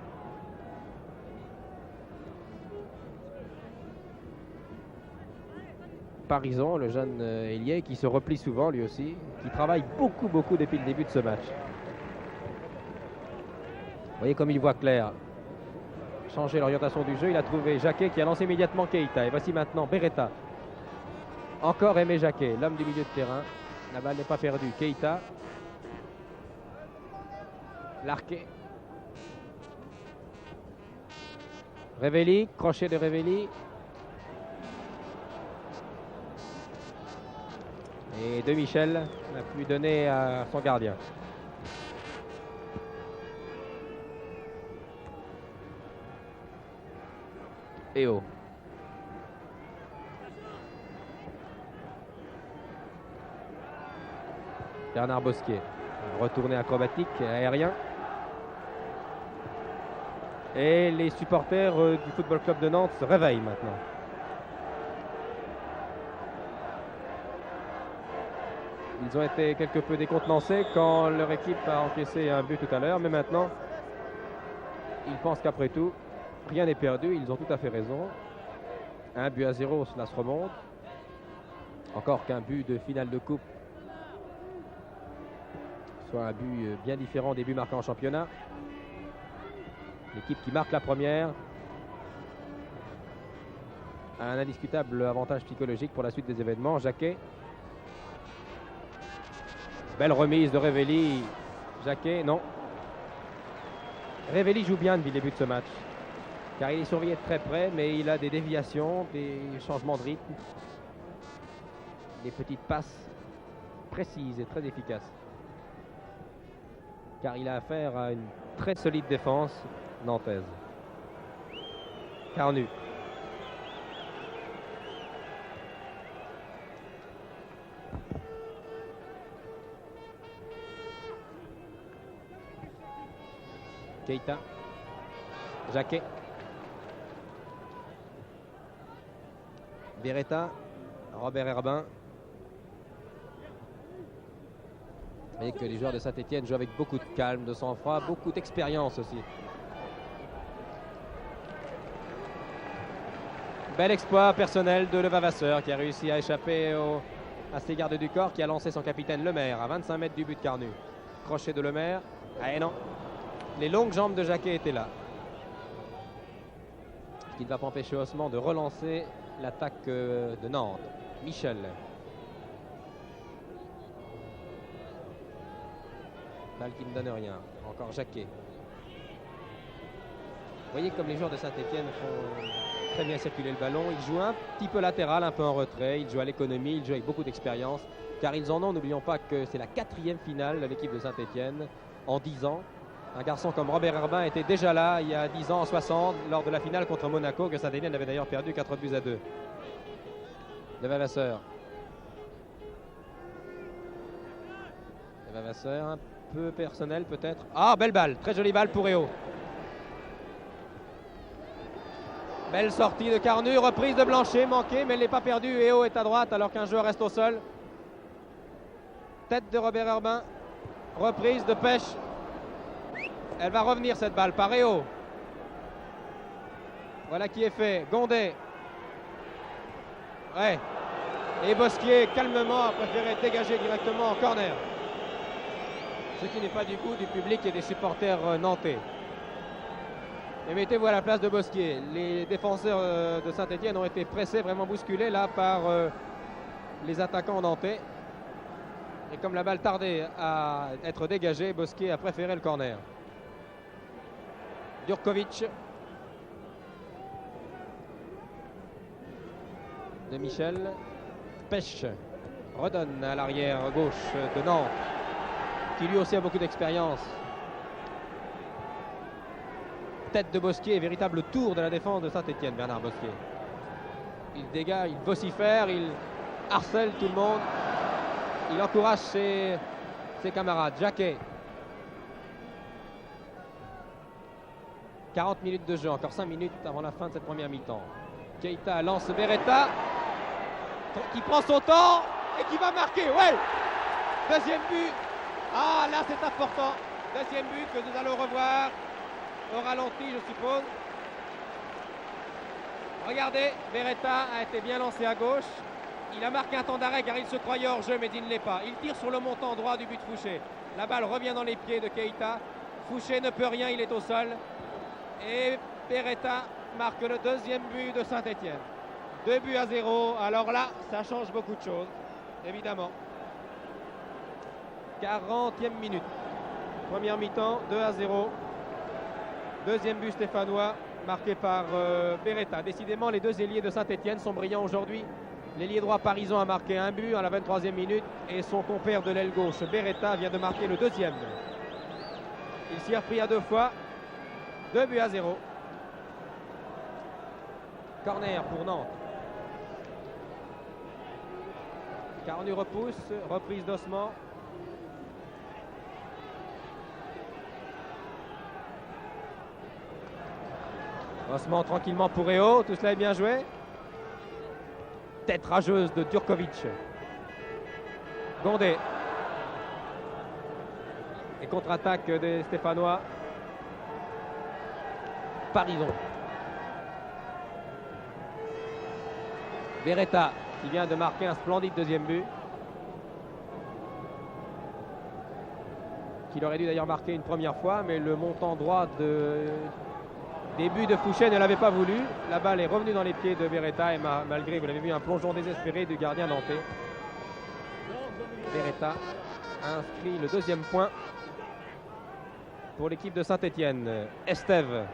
Parison, le jeune ailier qui se replie souvent lui aussi, qui travaille beaucoup depuis le début de ce match. Vous voyez comme il voit clair. Changer l'orientation du jeu, il a trouvé Jacquet qui a lancé immédiatement Keita. Et voici maintenant Beretta. Encore Aimé Jacquet, l'homme du milieu de terrain. La balle n'est pas perdue. Keita. Larquet. Révéli, crochet de Révéli. Et De Michel a pu donner à son gardien. Eo. Bernard Bosquier. Retourné acrobatique, aérien. Et les supporters du Football Club de Nantes se réveillent maintenant. Ils ont été quelque peu décontenancés quand leur équipe a encaissé un but tout à l'heure, mais maintenant, ils pensent qu'après tout, rien n'est perdu. Ils ont tout à fait raison. 1-0, cela se remonte. Encore qu'un but de finale de coupe soit un but bien différent des buts marqués en championnat. L'équipe qui marque la première a un indiscutable avantage psychologique pour la suite des événements. Jacquet. Belle remise de Révelli. Jacquet, non. Révelli joue bien depuis le début de ce match, car il est surveillé de très près, mais il a des déviations, des changements de rythme, des petites passes précises et très efficaces. Car il a affaire à une très solide défense nantaise. Carnu. Keita. Jacquet. Beretta. Robert Herbin. Et que les joueurs de Saint-Étienne jouent avec beaucoup de calme, de sang-froid, beaucoup d'expérience aussi. Bel exploit personnel de Levavasseur qui a réussi à échapper à ses gardes du corps, qui a lancé son capitaine Lemaire à 25 mètres du but de Carnu. Crochet de Lemaire. Ah non. Les longues jambes de Jacquet étaient là. Ce qui ne va pas empêcher Osman de relancer l'attaque de Nantes. Michel. Balle qui ne donne rien. Encore Jacquet. Vous voyez comme les joueurs de Saint-Étienne font très bien circuler le ballon. Ils jouent un petit peu latéral, un peu en retrait. Ils jouent à l'économie, ils jouent avec beaucoup d'expérience. Car ils en ont, n'oublions pas que c'est la 4e finale de l'équipe de Saint-Étienne en 10 ans. Un garçon comme Robert Herbin était déjà là il y a 10 ans, en 60, lors de la finale contre Monaco, que Saint-Étienne avait d'ailleurs perdu 4-2. Levavasseur. Levavasseur, un peu personnel peut-être. Ah, belle balle, très jolie balle pour Eo. Belle sortie de Carnu, reprise de Blanchet, manquée, mais elle n'est pas perdue. Eo est à droite alors qu'un joueur reste au sol. Tête de Robert Herbin, reprise de Pêche. Elle va revenir cette balle par Eo. Voilà qui est fait. Gondet. Ouais. Et Bosquier, calmement, a préféré dégager directement en corner. Ce qui n'est pas du goût du public et des supporters nantais. Et mettez-vous à la place de Bosquier. Les défenseurs de Saint-Étienne ont été pressés, vraiment bousculés là par les attaquants nantais. Et comme la balle tardait à être dégagée, Bosquier a préféré le corner. Djurkovic. De Michel. Pêche. Redonne à l'arrière gauche de Nantes, qui lui aussi a beaucoup d'expérience. Tête de Bosquier, véritable tour de la défense de Saint-Étienne, Bernard Bosquier. Il dégage, il vocifère, il harcèle tout le monde. Il encourage ses camarades. Jacquet. 40 minutes de jeu, encore 5 minutes avant la fin de cette première mi-temps. Keita lance Beretta, qui prend son temps et qui va marquer. Ouais, deuxième but. Ah, là c'est important. Deuxième but que nous allons revoir au ralenti, je suppose. Regardez, Beretta a été bien lancé à gauche. Il a marqué un temps d'arrêt car il se croyait hors jeu, mais il ne l'est pas. Il tire sur le montant droit du but de Fouché. La balle revient dans les pieds de Keita. Fouché ne peut rien, il est au sol. Et Beretta marque le deuxième but de Saint-Étienne. 2-0. Alors là, ça change beaucoup de choses, évidemment. 40e minute. Première mi-temps, 2-0. Deuxième but stéphanois, marqué par Beretta. Décidément, les deux ailiers de Saint-Étienne sont brillants aujourd'hui L'ailier droit Parisien a marqué un but à la 23e minute et son compère de l'aile gauche, Beretta, vient de marquer le deuxième. Il s'y est repris à 2 fois. 2-0. Corner pour Nantes. Carnu repousse, reprise d'Osman. Osman tranquillement pour Eo, tout cela est bien joué. Tête rageuse de Djurkovic. Gondé. Et contre-attaque des Stéphanois. Parisien. Beretta qui vient de marquer un splendide deuxième but. Qu'il aurait dû d'ailleurs marquer une première fois, mais le montant droit des buts de Fouché ne l'avait pas voulu. La balle est revenue dans les pieds de Beretta et malgré, vous l'avez vu, un plongeon désespéré du gardien nantais. Beretta inscrit le deuxième point pour l'équipe de Saint-Étienne. Estève.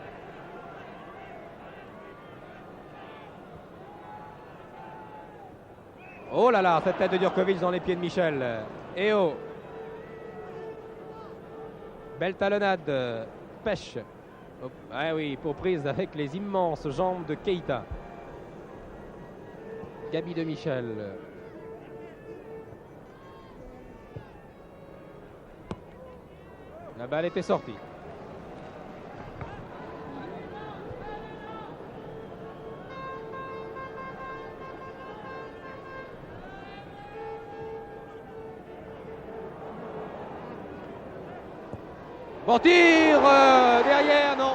Oh là là, cette tête de Djurkovic dans les pieds de Michel. Eo. Belle talonnade. Pêche. Oh, ah oui, pour prise avec les immenses jambes de Keita. Gabi de Michel. La balle était sortie. Bon tir derrière, non.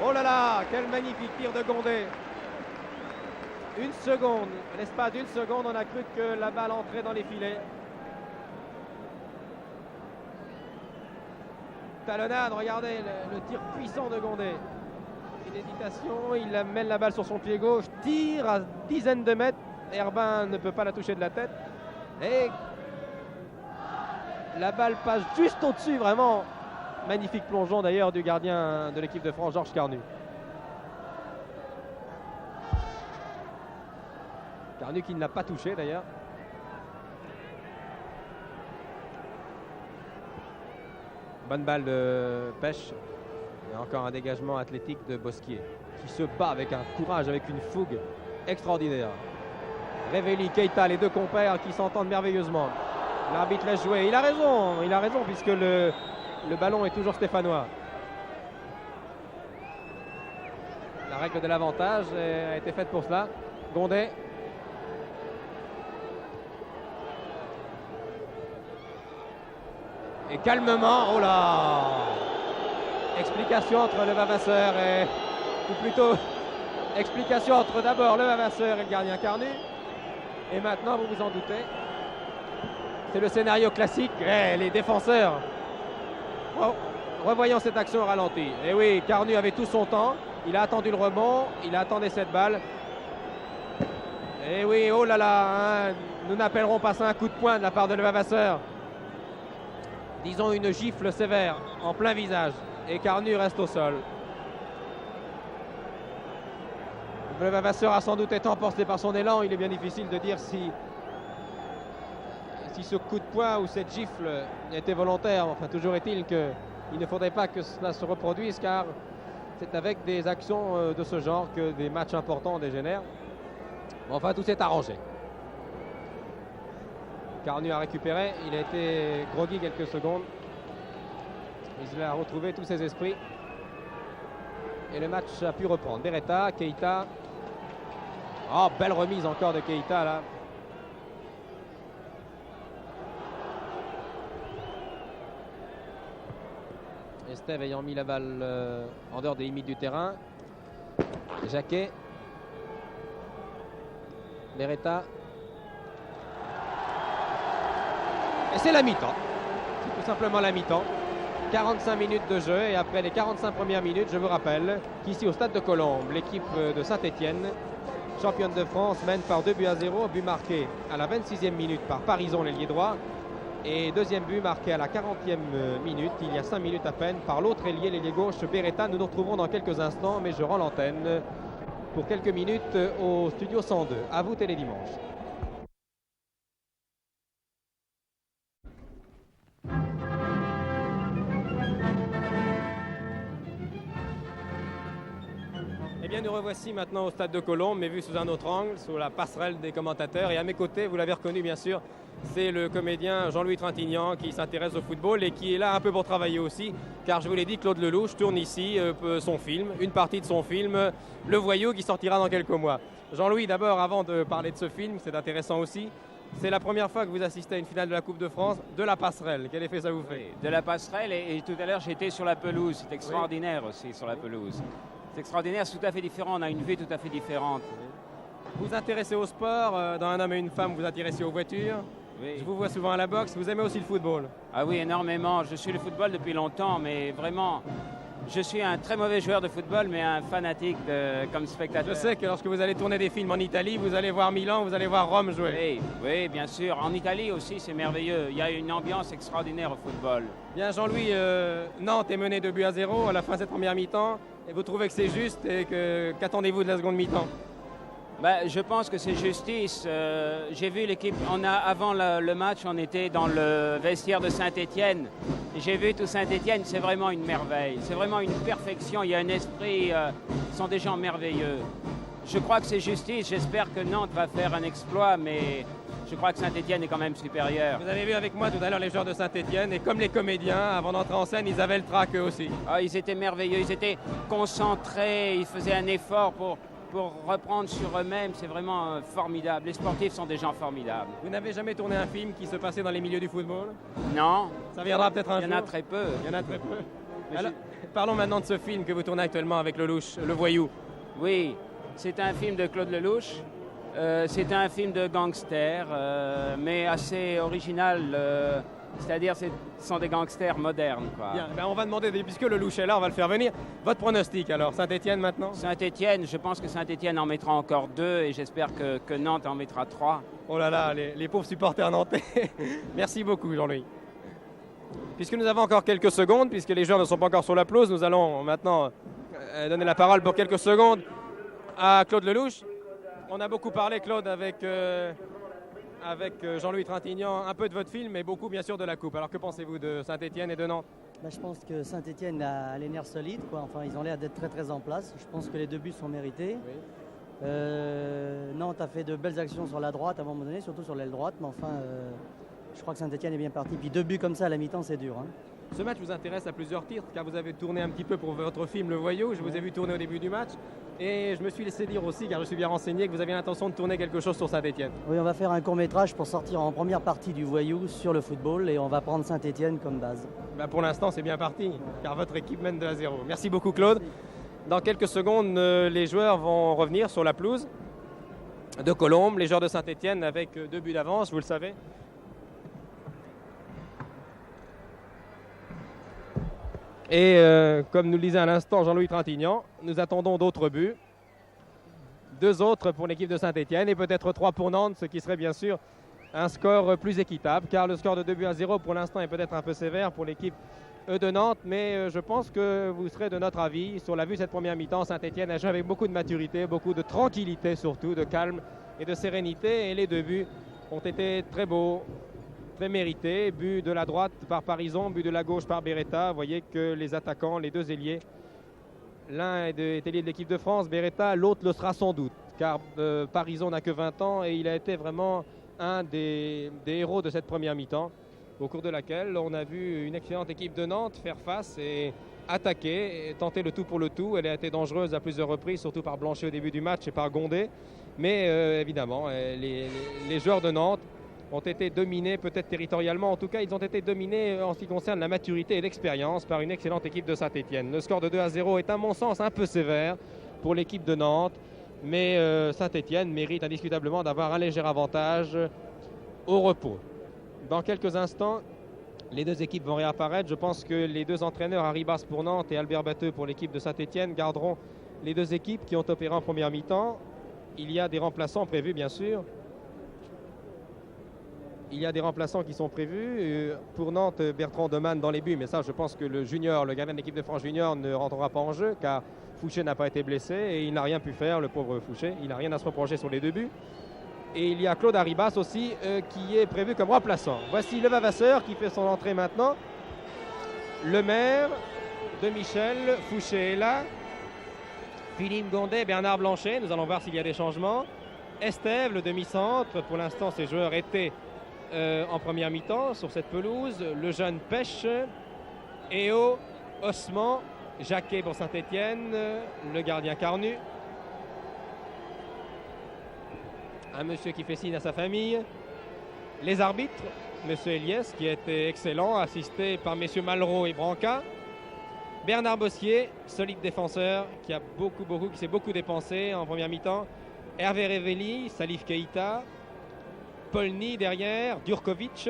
Oh là là, quel magnifique tir de Gondé. Une seconde, l'espace d'une seconde, on a cru que la balle entrait dans les filets. Talonnade, regardez le tir puissant de Gondé. Une hésitation, il amène la balle sur son pied gauche, tire à dizaines de mètres. Herbin ne peut pas la toucher de la tête. Et la balle passe juste au-dessus, vraiment. Magnifique plongeon d'ailleurs du gardien de l'équipe de France, Georges Carnu. Carnu qui ne l'a pas touché d'ailleurs. Bonne balle de Pêche. Et encore un dégagement athlétique de Bosquier qui se bat avec un courage, avec une fougue extraordinaire. Révéli, Keita, les deux compères qui s'entendent merveilleusement. L'arbitre laisse jouer. Il a raison puisque le ballon est toujours stéphanois. La règle de l'avantage a été faite pour cela. Gondé. Et calmement, oh là! Explication entre le Vavasseur ou plutôt explication entre d'abord le Vavasseur et le gardien Carnu. Et maintenant, vous vous en doutez, c'est le scénario classique. Les défenseurs. Revoyons cette action au ralenti. Et oui, Carnu avait tout son temps. Il a attendu le rebond. Il attendait cette balle. Et oui, oh là là, hein, nous n'appellerons pas ça un coup de poing de la part de Levavasseur. Disons une gifle sévère en plein visage. Et Carnu reste au sol. Levavasseur a sans doute été emporté par son élan. Il est bien difficile de dire si ce coup de poing ou cette gifle était volontaire. Enfin, toujours est-il qu'il ne faudrait pas que cela se reproduise, car c'est avec des actions de ce genre que des matchs importants dégénèrent. Enfin, tout s'est arrangé. Carnu a récupéré, il a été groggy quelques secondes. Il a retrouvé tous ses esprits. Et le match a pu reprendre. Beretta, Keita. Oh, belle remise encore de Keita là. Estève ayant mis la balle en dehors des limites du terrain. Jacquet. Beretta. Et c'est la mi-temps. C'est tout simplement la mi-temps. 45 minutes de jeu et après les 45 premières minutes, je vous rappelle qu'ici au stade de Colombes, l'équipe de Saint-Étienne, championne de France, mène par 2-0, but marqué à la 26e minute par Parisien, l'ailier droit. Et deuxième but marqué à la 40e minute, il y a 5 minutes à peine, par l'autre ailier, l'ailier gauche, Beretta. Nous nous retrouverons dans quelques instants, mais je rends l'antenne pour quelques minutes au studio 102. À vous Télédimanche. Eh bien, nous revoici maintenant au stade de Colombes, mais vu sous un autre angle, sous la passerelle des commentateurs. Et à mes côtés, vous l'avez reconnu bien sûr, c'est le comédien Jean-Louis Trintignant qui s'intéresse au football et qui est là un peu pour travailler aussi. Car je vous l'ai dit, Claude Lelouch tourne ici son film, une partie de son film, Le Voyou, qui sortira dans quelques mois. Jean-Louis, d'abord, avant de parler de ce film, c'est intéressant aussi. C'est la première fois que vous assistez à une finale de la Coupe de France de la passerelle. Quel effet ça vous fait? De la passerelle et tout à l'heure j'étais sur la pelouse. C'est extraordinaire aussi sur la pelouse. C'est extraordinaire, c'est tout à fait différent, on a une vue tout à fait différente. Vous vous intéressez au sport, dans Un homme et une femme, vous vous intéressez aux voitures. Oui. Je vous vois souvent à la boxe, vous aimez aussi le football. Ah oui, énormément. Je suis le football depuis longtemps, mais vraiment, je suis un très mauvais joueur de football, mais un fanatique comme spectateur. Je sais que lorsque vous allez tourner des films en Italie, vous allez voir Milan, vous allez voir Rome jouer. Oui, oui, bien sûr. En Italie aussi, c'est merveilleux. Il y a une ambiance extraordinaire au football. Bien, Jean-Louis, Nantes est mené 2-0 à la fin de cette première mi-temps. Et vous trouvez que c'est juste et qu'attendez-vous de la seconde mi-temps? Je pense que c'est justice. J'ai vu l'équipe, avant le match, on était dans le vestiaire de Saint-Étienne. J'ai vu tout Saint-Étienne, c'est vraiment une merveille. C'est vraiment une perfection, il y a un esprit, ce sont des gens merveilleux. Je crois que c'est justice, j'espère que Nantes va faire un exploit, mais je crois que Saint-Étienne est quand même supérieur. Vous avez vu avec moi tout à l'heure les joueurs de Saint-Étienne, et comme les comédiens, avant d'entrer en scène, ils avaient le trac eux aussi. Ah, ils étaient merveilleux, ils étaient concentrés, ils faisaient un effort pour reprendre sur eux-mêmes, c'est vraiment formidable. Les sportifs sont des gens formidables. Vous n'avez jamais tourné un film qui se passait dans les milieux du football? Non. Ça viendra peut-être un jour. Il y en a très peu. Il y en a très peu. Alors, parlons maintenant de ce film que vous tournez actuellement avec Lelouch, Le Voyou. Oui, c'est un film de Claude Lelouch. C'est un film de gangster, mais assez original. C'est-à-dire, ce sont des gangsters modernes, quoi. Bien, on va demander, puisque Lelouch est là, on va le faire venir. Votre pronostic alors, Saint-Étienne maintenant? Saint-Étienne, je pense que Saint-Étienne en mettra encore 2 et j'espère que Nantes en mettra 3. Oh là là, les pauvres supporters nantais. Merci beaucoup, Jean-Louis. Puisque nous avons encore quelques secondes, puisque les joueurs ne sont pas encore sur la pelouse, nous allons maintenant donner la parole pour quelques secondes à Claude Lelouch. On a beaucoup parlé, Claude, avec Jean-Louis Trintignant, un peu de votre film, mais beaucoup bien sûr de la Coupe. Alors que pensez-vous de Saint-Étienne et de Nantes? Je pense que Saint-Étienne a les nerfs solides, quoi. Enfin, ils ont l'air d'être très très en place. Je pense que les 2 buts sont mérités. Oui. Nantes a fait de belles actions sur la droite à un moment donné, surtout sur l'aile droite, mais enfin, je crois que Saint-Étienne est bien parti. Puis 2 buts comme ça à la mi-temps, c'est dur. Hein. Ce match vous intéresse à plusieurs titres, car vous avez tourné un petit peu pour votre film Le Voyou. Je vous ai vu tourner au début du match. Et je me suis laissé dire aussi, car je suis bien renseigné, que vous aviez l'intention de tourner quelque chose sur Saint-Étienne. Oui, on va faire un court-métrage pour sortir en première partie du Voyou sur le football et on va prendre Saint-Étienne comme base. Pour l'instant, c'est bien parti, car votre équipe mène 2-0. Merci beaucoup, Claude. Dans quelques secondes, les joueurs vont revenir sur la pelouse de Colombes, les joueurs de Saint-Étienne avec 2 buts d'avance, vous le savez. Et comme nous le disait à l'instant Jean-Louis Trintignant, nous attendons d'autres buts. 2 autres pour l'équipe de Saint-Étienne et peut-être 3 pour Nantes, ce qui serait bien sûr un score plus équitable, car le score de 2-0 pour l'instant est peut-être un peu sévère pour l'équipe de Nantes, mais je pense que vous serez de notre avis sur la vue de cette première mi-temps. Saint-Étienne a joué avec beaucoup de maturité, beaucoup de tranquillité surtout, de calme et de sérénité, et les 2 buts ont été très beaux, très mérité. But de la droite par Parison, but de la gauche par Beretta. Vous voyez que les attaquants, les 2 ailiers, l'un est ailier de l'équipe de France, Beretta, l'autre le sera sans doute, car Parison n'a que 20 ans et il a été vraiment un des héros de cette première mi-temps, au cours de laquelle on a vu une excellente équipe de Nantes faire face et attaquer, et tenter le tout pour le tout. Elle a été dangereuse à plusieurs reprises, surtout par Blanchet au début du match et par Gondé. Mais évidemment, les joueurs de Nantes ont été dominés peut-être territorialement. En tout cas, ils ont été dominés en ce qui concerne la maturité et l'expérience par une excellente équipe de Saint-Étienne. Le score de 2-0 est à mon sens un peu sévère pour l'équipe de Nantes. Mais Saint-Étienne mérite indiscutablement d'avoir un léger avantage au repos. Dans quelques instants, les 2 équipes vont réapparaître. Je pense que les 2 entraîneurs, Arribas pour Nantes et Albert Batteux pour l'équipe de Saint-Étienne, garderont les 2 équipes qui ont opéré en première mi-temps. Il y a des remplaçants prévus, bien sûr. Il y a des remplaçants qui sont prévus. Pour Nantes, Bertrand Demanne dans les buts, mais ça, je pense que le junior, le gardien de l'équipe de France junior ne rentrera pas en jeu, car Fouché n'a pas été blessé et il n'a rien pu faire, le pauvre Fouché. Il n'a rien à se reprocher sur les 2 buts. Et il y a Claude Arribas aussi qui est prévu comme remplaçant. Voici Le Vavasseur qui fait son entrée maintenant. Le Maire, De Michel, Fouché est là. Philippe Gondet, Bernard Blanchet, nous allons voir s'il y a des changements. Estève, le demi-centre, pour l'instant ces joueurs étaient en première mi-temps sur cette pelouse. Le jeune Pêche, Eo, Osman, Jacquet pour Saint-Étienne, le gardien Carnu. Un monsieur qui fait signe à sa famille. Les arbitres, monsieur Eliès qui a été excellent, assisté par messieurs Malraux et Branca. Bernard Bosquier, solide défenseur, qui s'est beaucoup dépensé en première mi-temps. Hervé Révelli, Salif Keïta, Polny derrière, Durkovic.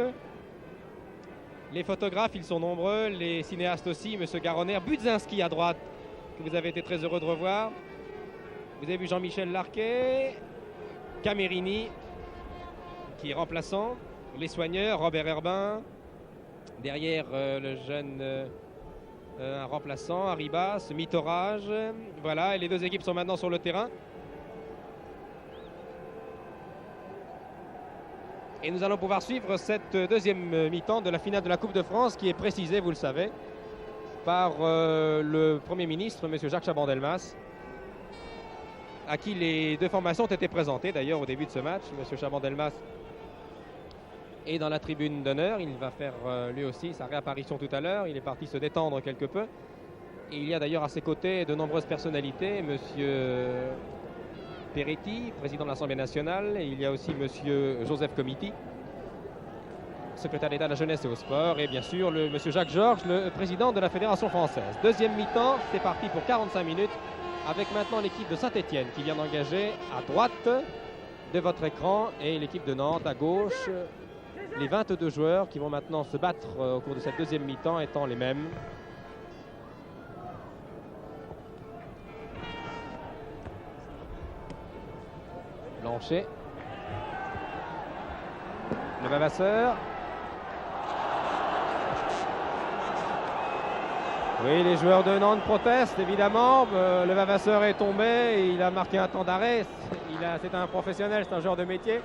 Les photographes, ils sont nombreux, les cinéastes aussi, monsieur Garonner, Budzinski à droite, que vous avez été très heureux de revoir. Vous avez vu Jean-Michel Larquet, Camerini, qui est remplaçant, les soigneurs, Robert Herbin, derrière le jeune un remplaçant, Arribas, Mitorage, voilà, et les 2 équipes sont maintenant sur le terrain. Et nous allons pouvoir suivre cette deuxième mi-temps de la finale de la Coupe de France qui est précisée, vous le savez, par le Premier ministre, M. Jacques Chaban-Delmas, à qui les 2 formations ont été présentées d'ailleurs au début de ce match. M. Chaban-Delmas est dans la tribune d'honneur. Il va faire lui aussi sa réapparition tout à l'heure. Il est parti se détendre quelque peu. Et il y a d'ailleurs à ses côtés de nombreuses personnalités. M. Peretti, président de l'Assemblée nationale. Et il y a aussi M. Joseph Comiti, secrétaire d'État de la jeunesse et au sport. Et bien sûr, M. Jacques Georges, le président de la Fédération française. Deuxième mi-temps, c'est parti pour 45 minutes. Avec maintenant l'équipe de Saint-Étienne qui vient d'engager à droite de votre écran. Et l'équipe de Nantes à gauche. Les 22 joueurs qui vont maintenant se battre au cours de cette deuxième mi-temps étant les mêmes. Blanchet. Le Vavasseur. Oui, les joueurs de Nantes protestent évidemment. Le Vavasseur est tombé et il a marqué un temps d'arrêt. C'est un professionnel, c'est un joueur de métier.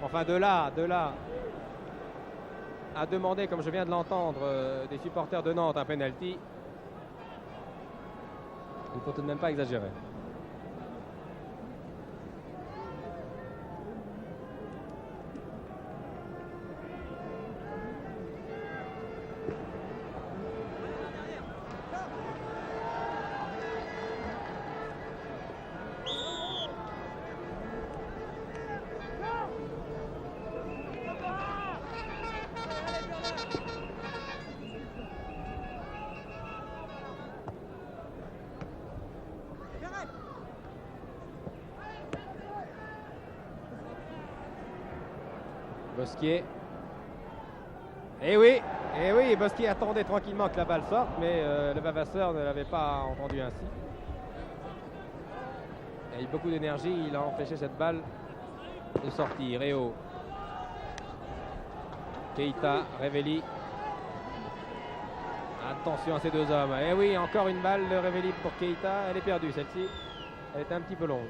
Enfin, de là à demander, comme je viens de l'entendre, des supporters de Nantes un penalty, il ne faut tout de même pas exagérer. Bosquier. Et oui, Bosquier attendait tranquillement que la balle sorte, mais le Vavasseur ne l'avait pas entendu ainsi. Il a eu beaucoup d'énergie, il a empêché cette balle de sortir. Réo. Keïta, Révelli. Attention à ces 2 hommes. Et oui, encore une balle de Révelli pour Keïta. Elle est perdue celle-ci. Elle est un petit peu longue.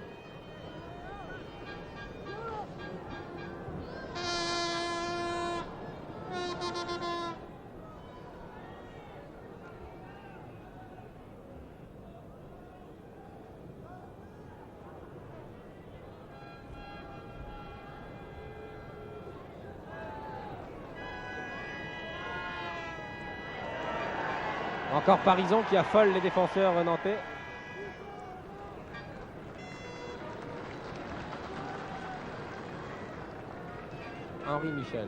Encore Parison qui affole les défenseurs nantais. Henri Michel.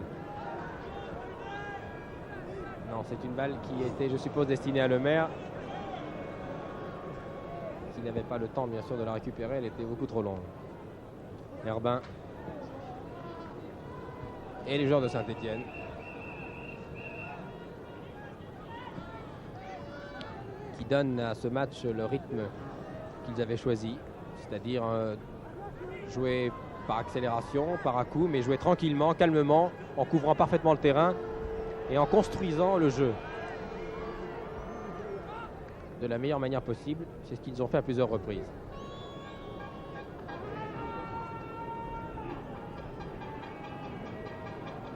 Non, c'est une balle qui était, je suppose, destinée à Le Maire. S'il n'avait pas le temps, bien sûr, de la récupérer, elle était beaucoup trop longue. Herbin. Et les joueurs de Saint-Étienne. Qui donnent à ce match le rythme qu'ils avaient choisi. C'est-à-dire jouer par accélération, par à-coups, mais jouer tranquillement, calmement, en couvrant parfaitement le terrain et en construisant le jeu. de la meilleure manière possible. C'est ce qu'ils ont fait à plusieurs reprises.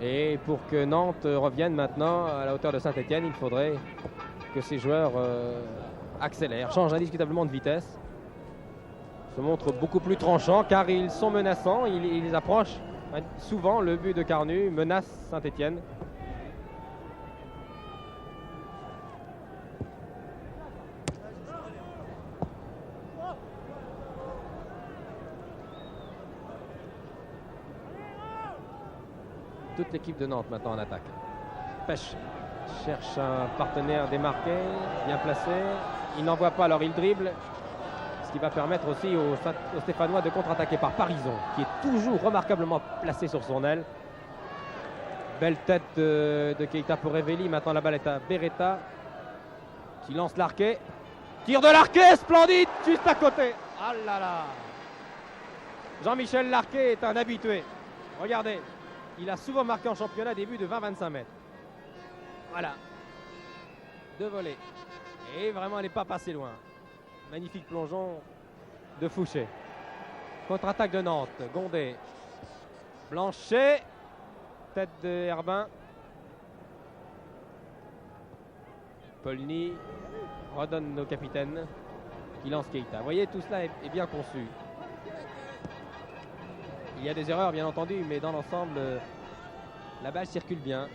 Et pour que Nantes revienne maintenant à la hauteur de Saint-Étienne, il faudrait que ces joueurs accélèrent, changent indiscutablement de vitesse, se montrent beaucoup plus tranchants car ils sont menaçants, ils approchent. Souvent, le but de Carnu menace Saint-Étienne. Toute l'équipe de Nantes maintenant en attaque. Pêche cherche un partenaire démarqué, bien placé. Il n'en voit pas, alors il dribble. Ce qui va permettre aussi aux Stéphanois de contre-attaquer par Parisson, qui est toujours remarquablement placé sur son aile. Belle tête de Keita pour Révéli. Maintenant la balle est à Beretta, qui lance l'arqué. Tir de l'arqué, splendide, juste à côté. Ah là là. Jean-Michel Larquet est un habitué. Regardez, il a souvent marqué en championnat des buts de 20-25 mètres. Voilà. Deux volets. Et vraiment, elle n'est pas passée loin. Magnifique plongeon de Fouché. Contre-attaque de Nantes. Gondé. Blanchet. Tête de Herbin. Polny redonne au capitaine qui lance Keita. Vous voyez, tout cela est bien conçu. Il y a des erreurs, bien entendu, mais dans l'ensemble, la balle circule bien.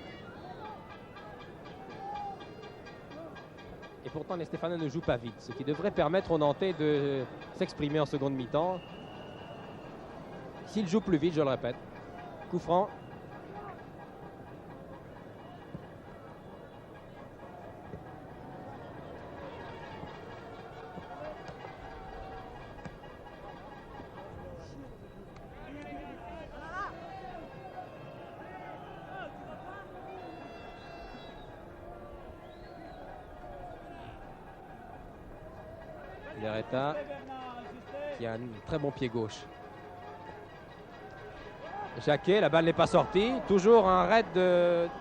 Et pourtant, les Stéphanois ne jouent pas vite, ce qui devrait permettre aux Nantais de s'exprimer en seconde mi-temps. S'ils jouent plus vite, je le répète. Coup franc. Beretta, qui a un très bon pied gauche. Jacquet, la balle n'est pas sortie. Toujours un raid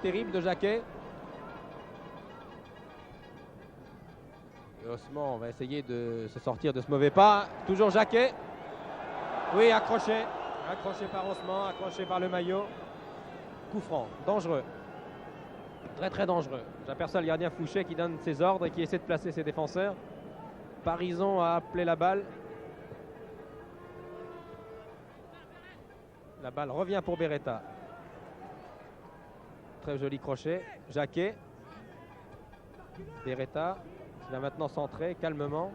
terrible de Jacquet. Et Osman va essayer de se sortir de ce mauvais pas. Toujours Jacquet. Oui, accroché. Accroché par Osman, accroché par le maillot. Coup franc, dangereux. Très très dangereux. J'aperçois le gardien Fouché qui donne ses ordres et qui essaie de placer ses défenseurs. Parisson a appelé la balle. La balle revient pour Beretta. Très joli crochet. Jacquet. Beretta qui va maintenant centrer calmement.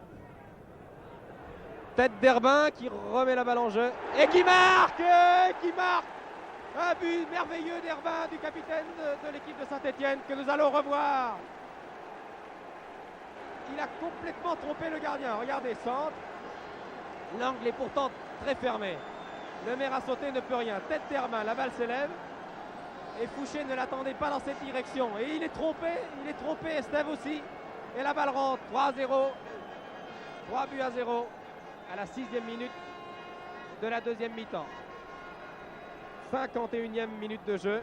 Tête d'Herbin qui remet la balle en jeu et qui marque. Un but merveilleux d'Herbin, du capitaine de l'équipe de Saint-Étienne, que nous allons revoir. Il a complètement trompé le gardien. Regardez, centre. L'angle est pourtant très fermé. Le maire à sauter ne peut rien. Tête d'Herbin, la balle s'élève. Et Fouché ne l'attendait pas dans cette direction. Et il est trompé, Estève aussi. Et la balle rentre. 3-0. 3 buts à 0 à la 6e minute de la deuxième mi-temps. 51e minute de jeu.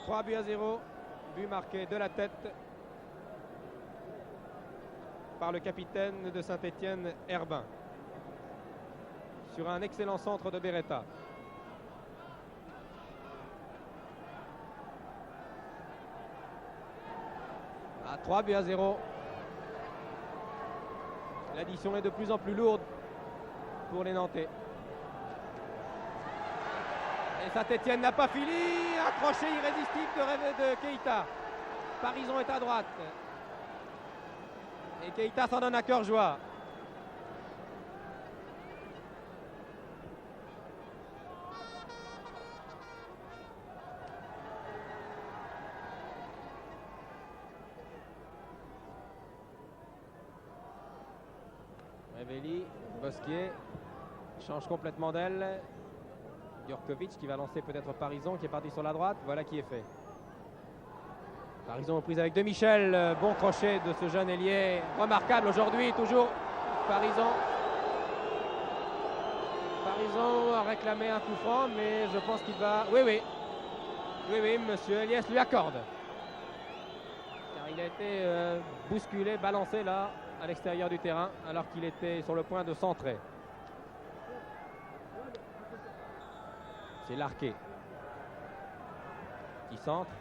3 buts à 0. But marqué de la tête par le capitaine de Saint-Étienne, Herbin, sur un excellent centre de Beretta. À 3 buts à 0. L'addition est de plus en plus lourde pour les Nantais. Et Saint-Étienne n'a pas fini. Accroché irrésistible de Keita. Parisson est à droite. Et Keita s'en donne à cœur joie. Révéli, Bosquier change complètement d'aile. Jurkovic qui va lancer peut-être Parisson qui est parti sur la droite. Voilà qui est fait. Parisson reprise avec De Michel. Bon crochet de ce jeune ailier. Remarquable aujourd'hui, toujours Parisson. Parisson a réclamé un coup franc, mais je pense qu'il va... Oui, monsieur Eliès lui accorde. Il a été bousculé, balancé là, à l'extérieur du terrain, alors qu'il était sur le point de centrer. C'est Larquet qui centre.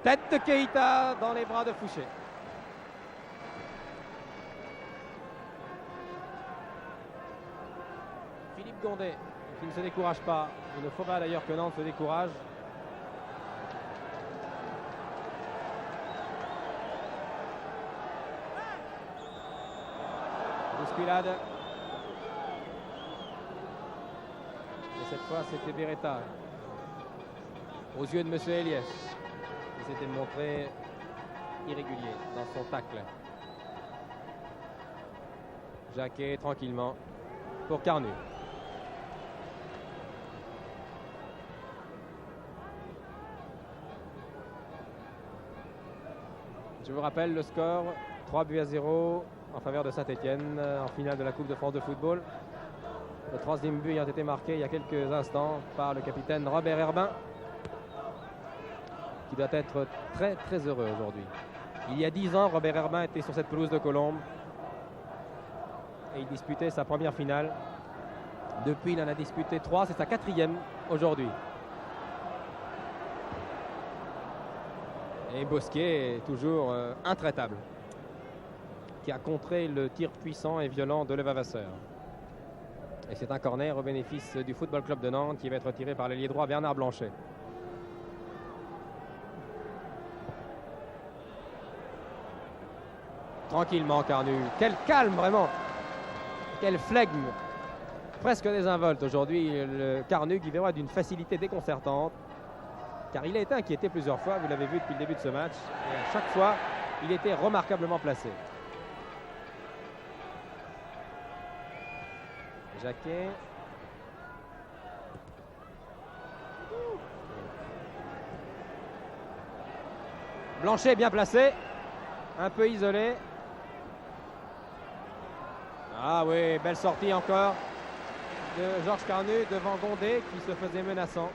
Tête de Keita dans les bras de Fouché. Philippe Gondet qui ne se décourage pas. Il ne faudra d'ailleurs que Nantes se décourage. Bousculade. Et cette fois, c'était Beretta. Aux yeux de M. Eliès, il s'était montré irrégulier dans son tacle. Jacquet tranquillement pour Carnu. Je vous rappelle le score, 3-0 en faveur de Saint-Étienne en finale de la Coupe de France de football. Le troisième but ayant été marqué il y a quelques instants par le capitaine Robert Herbin, qui doit être très très heureux aujourd'hui. Il y a 10 ans, Robert Herbin était sur cette pelouse de Colombes et il disputait sa première finale. Depuis, il en a disputé 3, c'est sa 4e aujourd'hui. Et Bosquet est toujours intraitable, qui a contré le tir puissant et violent de Levavasseur. Et c'est un corner au bénéfice du Football Club de Nantes qui va être tiré par l'ailier droit Bernard Blanchet. Tranquillement Carnu. Quel calme vraiment. Quel flegme. Presque désinvolte aujourd'hui le Carnu qui verra d'une facilité déconcertante. Car il a été inquiété plusieurs fois, vous l'avez vu depuis le début de ce match. Et à chaque fois, il était remarquablement placé. Jacquet. Blanchet bien placé. Un peu isolé. Ah oui, belle sortie encore de Georges Carnu devant Gondet qui se faisait menaçant.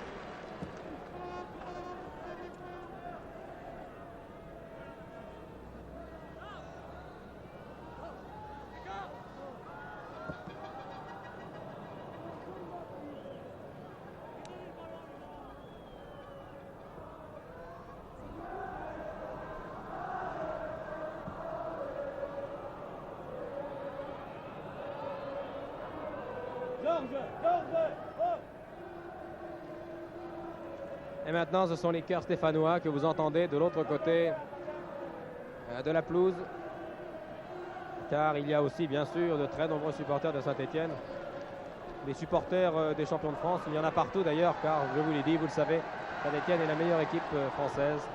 Et maintenant, ce sont les chœurs stéphanois que vous entendez de l'autre côté de la pelouse. Car il y a aussi, bien sûr, de très nombreux supporters de Saint-Étienne. Les supporters des champions de France, il y en a partout d'ailleurs, car je vous l'ai dit, vous le savez, Saint-Étienne est la meilleure équipe française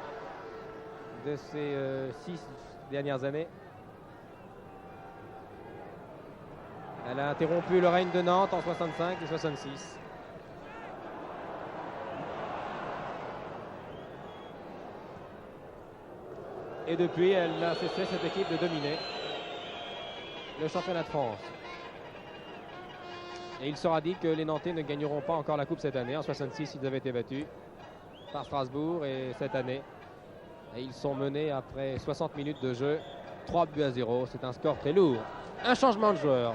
de ces 6 dernières années. Elle a interrompu le règne de Nantes en 65 et 66. Et depuis, elle n'a cessé, cette équipe, de dominer le championnat de France. Et il sera dit que les Nantais ne gagneront pas encore la Coupe cette année. En 66, ils avaient été battus par Strasbourg. Et cette année, ils sont menés après 60 minutes de jeu. 3-0. C'est un score très lourd. Un changement de joueur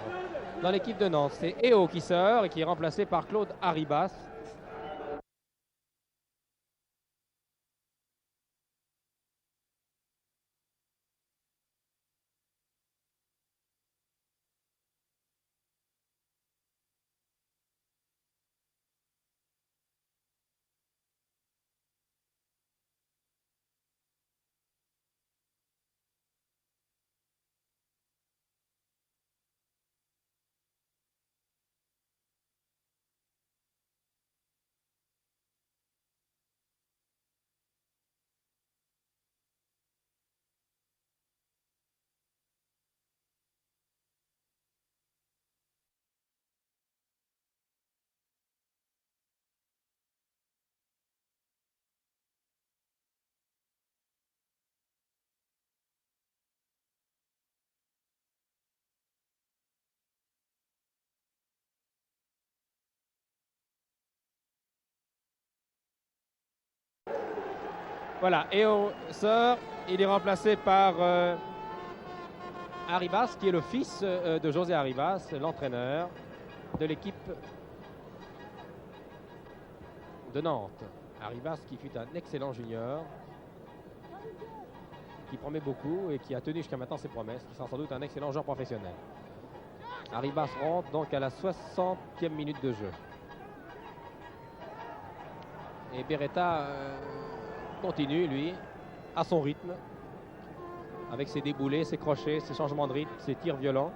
dans l'équipe de Nantes. C'est Eo qui sort et qui est remplacé par Claude Arribas. Voilà, Eo sort Il est remplacé par Arribas, qui est le fils de José Arribas, l'entraîneur de l'équipe de Nantes. Arribas qui fut un excellent junior, qui promet beaucoup et qui a tenu jusqu'à maintenant ses promesses, qui sera sans doute un excellent joueur professionnel. Arribas rentre donc à la 60e minute de jeu. Et Beretta continue, lui, à son rythme, avec ses déboulés, ses crochets, ses changements de rythme, ses tirs violents.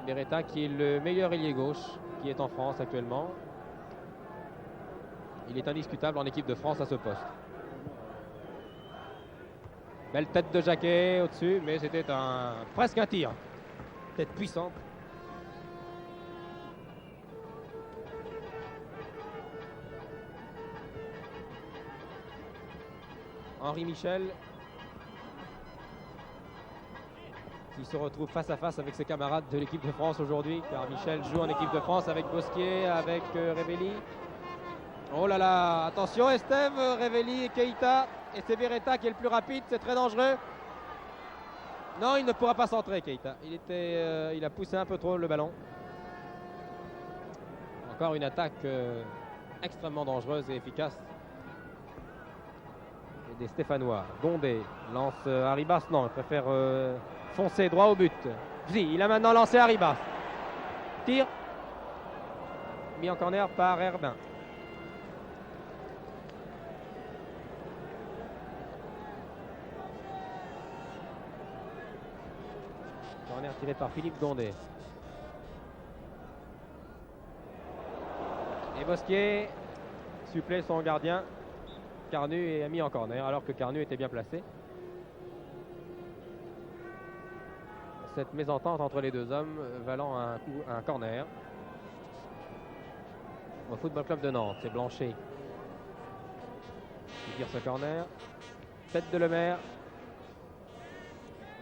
Beretta qui est le meilleur ailier gauche qui est en France actuellement. Il est indiscutable en équipe de France à ce poste. Belle tête de Jacquet au-dessus, mais c'était presque un tir. Tête puissante. Henri Michel qui se retrouve face à face avec ses camarades de l'équipe de France aujourd'hui, car Michel joue en équipe de France avec Bosquier, avec Revelli. Oh là là, attention Estève, Revelli et Keita, et c'est Beretta qui est le plus rapide, c'est très dangereux. Non, il ne pourra pas centrer, Keita. Il a poussé un peu trop le ballon. Encore une attaque extrêmement dangereuse et efficace des Stéphanois. Gondé lance Arribas, non, il préfère foncer droit au but. Il a maintenant lancé Arribas. Tir mis en corner par Herbin. Corner tiré par Philippe Gondé. Et Bosquier supplée son gardien. Carnu est mis en corner alors que Carnu était bien placé. Cette mésentente entre les deux hommes valant un corner. Au Football Club de Nantes, c'est Blanchet qui tire ce corner. Tête de Lemaire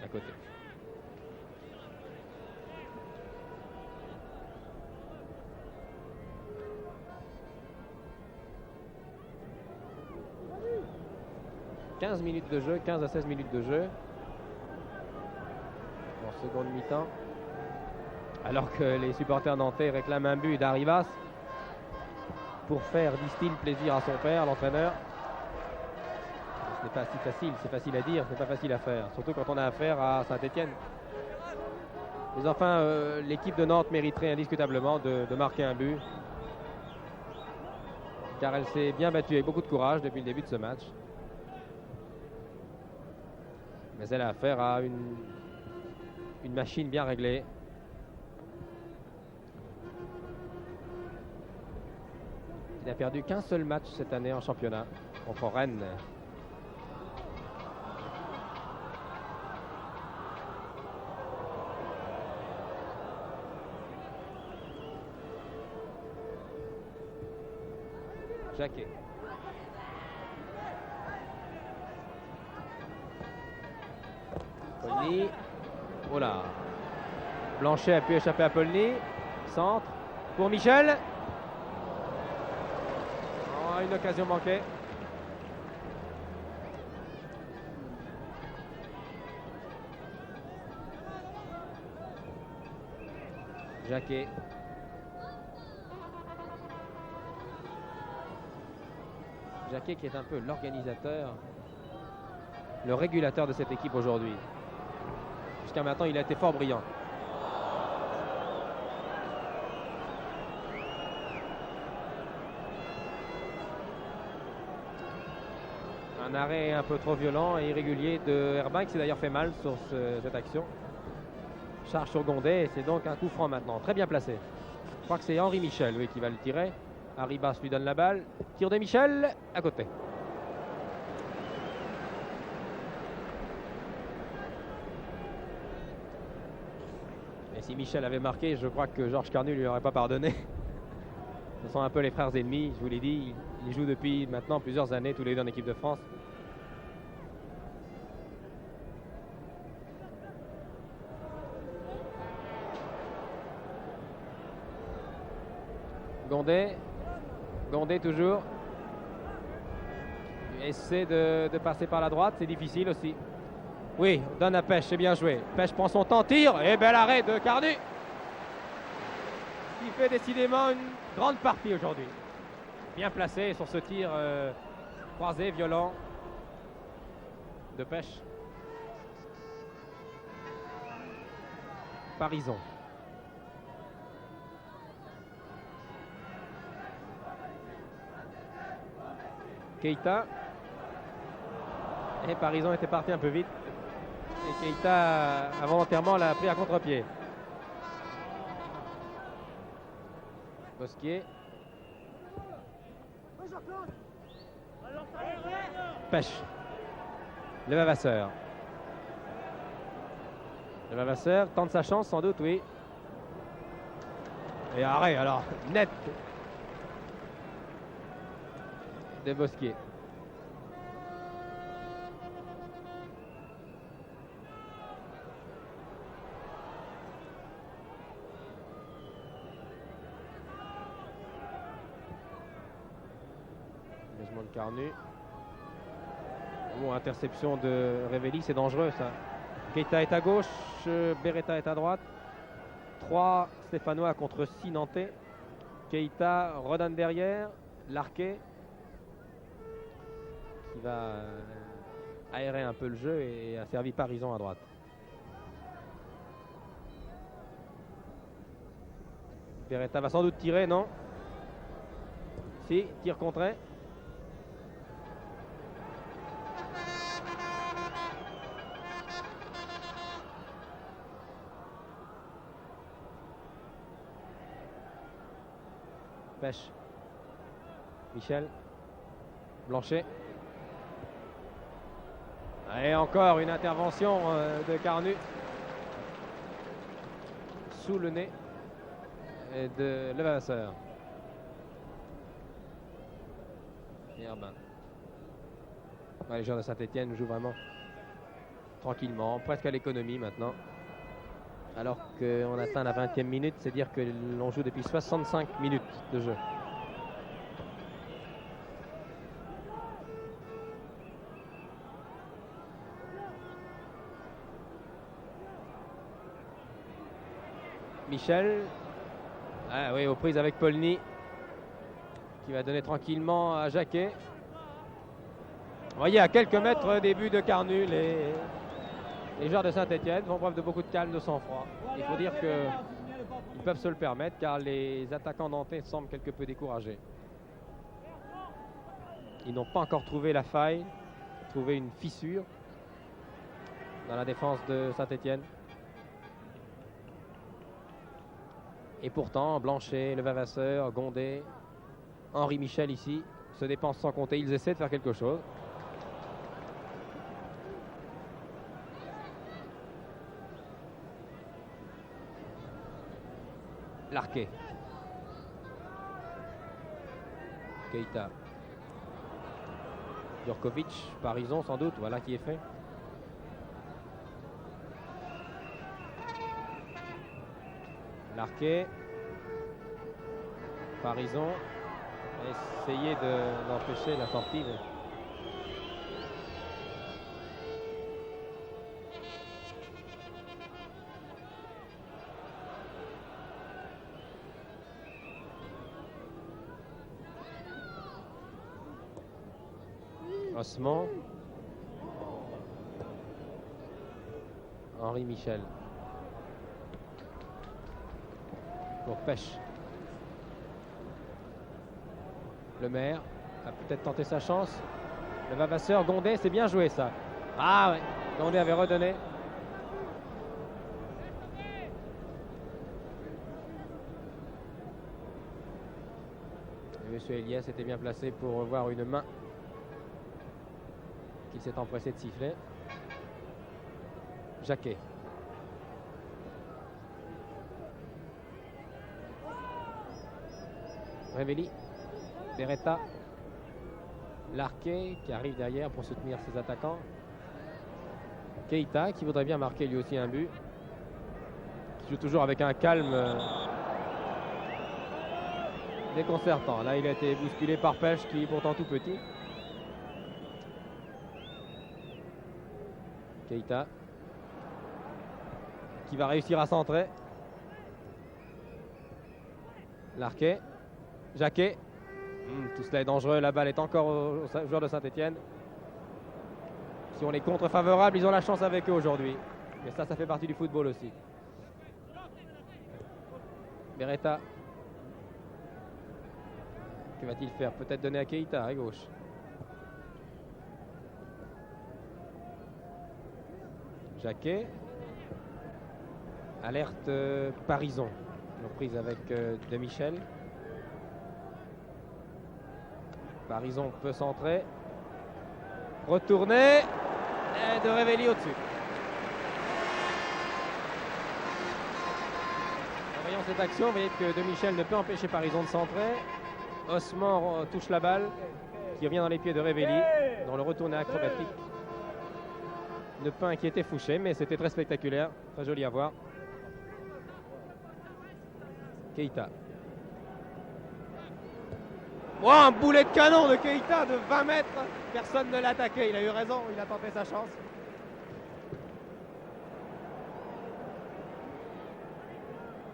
à côté. « 15 minutes de jeu, 15 à 16 minutes de jeu. En seconde mi-temps. Alors que les supporters nantais réclament un but d'Arribas pour faire, disent-ils, plaisir à son père, l'entraîneur. Ce n'est pas si facile, c'est facile à dire, c'est pas facile à faire. Surtout quand on a affaire à Saint-Étienne. Mais enfin, l'équipe de Nantes mériterait indiscutablement de marquer un but. Car elle s'est bien battue avec beaucoup de courage depuis le début de ce match. Mais elle a affaire à une machine bien réglée. Il n'a perdu qu'un seul match cette année en championnat contre Rennes. Jacquet. Polny. Oh là. Blanchet a pu échapper à Polny. Centre pour Michel. Oh, une occasion manquée. Jacquet. Jacquet qui est un peu l'organisateur, le régulateur de cette équipe aujourd'hui. Jusqu'à maintenant, il a été fort brillant. Un arrêt un peu trop violent et irrégulier de Herbin qui s'est d'ailleurs fait mal sur cette action. Charge sur Gondé et c'est donc un coup franc maintenant. Très bien placé. Je crois que c'est Henri Michel qui va le tirer. Arribas lui donne la balle. Tir de Michel à côté. Et si Michel avait marqué, je crois que Georges Carnu ne lui aurait pas pardonné. Ce sont un peu les frères ennemis, je vous l'ai dit. Ils jouent depuis maintenant plusieurs années tous les deux en équipe de France. Gondé toujours. essaie de passer par la droite, c'est difficile aussi. Oui, donne à Pêche, c'est bien joué. Pêche prend son temps, tire, et bel arrêt de Carnu. Qui fait décidément une grande partie aujourd'hui. Bien placé sur ce tir croisé, violent de Pêche. Parison. Keita. Et Parison était parti un peu vite. Et Keita, volontairement, l'a pris à contre-pied. Bosquier. Pêche. Le Vavasseur. Le Vavasseur tente sa chance, sans doute, oui. Et arrêt, alors, net de Bosquier. Engagement de Carnu. Bon, interception de Révelli, c'est dangereux ça. Keita est à gauche, Beretta est à droite. 3 Stéphanois contre 6 Nantais. Keita redonne derrière, Larquet qui va aérer un peu le jeu et a servi Parison à droite. Beretta va sans doute tirer, non? Si, tir contré. Pêche. Michel. Blanchet. Et encore une intervention de Carnu. Sous le nez de Levasseur. Et Herbin. Les joueurs de Saint-Etienne jouent vraiment tranquillement, presque à l'économie maintenant. Alors qu'on atteint la 20e minute, c'est dire que l'on joue depuis 65 minutes de jeu. Michel, ah oui, aux prises avec Polny, qui va donner tranquillement à Jacquet. Vous voyez, à quelques mètres des buts de Carnu, les joueurs de Saint-Etienne font preuve de beaucoup de calme, de sang-froid. Il faut dire qu'ils peuvent se le permettre car les attaquants nantais semblent quelque peu découragés. Ils n'ont pas encore trouvé la faille, trouvé une fissure dans la défense de Saint-Etienne. Et pourtant, Blanchet, Le Vavasseur, Gondé, Henri Michel ici se dépensent sans compter. Ils essaient de faire quelque chose. Larquet. Keita. Jurkovic, Parison sans doute, voilà qui est fait. Larquet. Parison a essayé d'empêcher la sortie. Osman. Henri Michel. Pour Pêche. Le maire a peut-être tenté sa chance. Le Vavasseur, Gondé, c'est bien joué ça. Ah oui, Gondé avait redonné. Et Monsieur Elias était bien placé pour voir une main qu'il s'est empressé de siffler. Jacquet. Révelli. Beretta. Larquet qui arrive derrière pour soutenir ses attaquants. Keita qui voudrait bien marquer lui aussi un but. Qui joue toujours avec un calme déconcertant. Là il a été bousculé par Pêche qui est pourtant tout petit. Keita qui va réussir à centrer. Larquet, Jacquet. Tout cela est dangereux, la balle est encore aux joueurs de Saint-Étienne. Si on les contre favorables, ils ont la chance avec eux aujourd'hui. Mais ça fait partie du football aussi. Beretta. Que va-t-il faire? Peut-être donner à Keita à gauche. Jacquet. Alerte Parison. Reprise avec De Michel. Parison peut centrer. Retourner. Et de Révelli au-dessus. En voyant cette action, vous voyez que De Michel ne peut empêcher Parison de centrer. Osman touche la balle qui revient dans les pieds de Révelli dans le retourné acrobatique. Ne pas inquiéter Fouché, mais c'était très spectaculaire, très joli à voir. Keita. Oh, un boulet de canon de Keita de 20 mètres. Personne ne l'a attaqué, il a eu raison, il a tenté sa chance.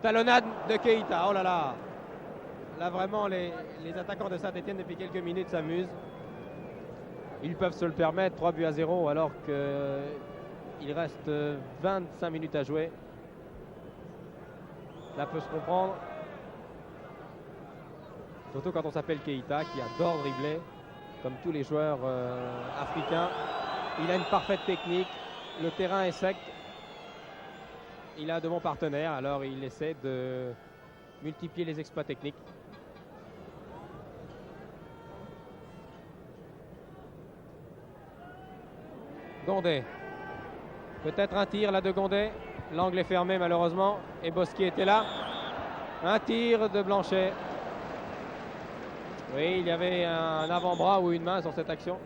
Talonnade de Keita, oh là là. Là vraiment les attaquants de Saint-Étienne depuis quelques minutes s'amusent. Ils peuvent se le permettre, 3-0 alors qu'il reste 25 minutes à jouer. Cela peut se comprendre. Surtout quand on s'appelle Keita, qui adore dribbler, comme tous les joueurs africains. Il a une parfaite technique, le terrain est sec. Il a de bons partenaires, alors il essaie de multiplier les exploits techniques. Gondé. Peut-être un tir là de Gondé. L'angle est fermé malheureusement. Et Bosquier était là. Un tir de Blanchet. Oui, il y avait un avant-bras ou une main sur cette action.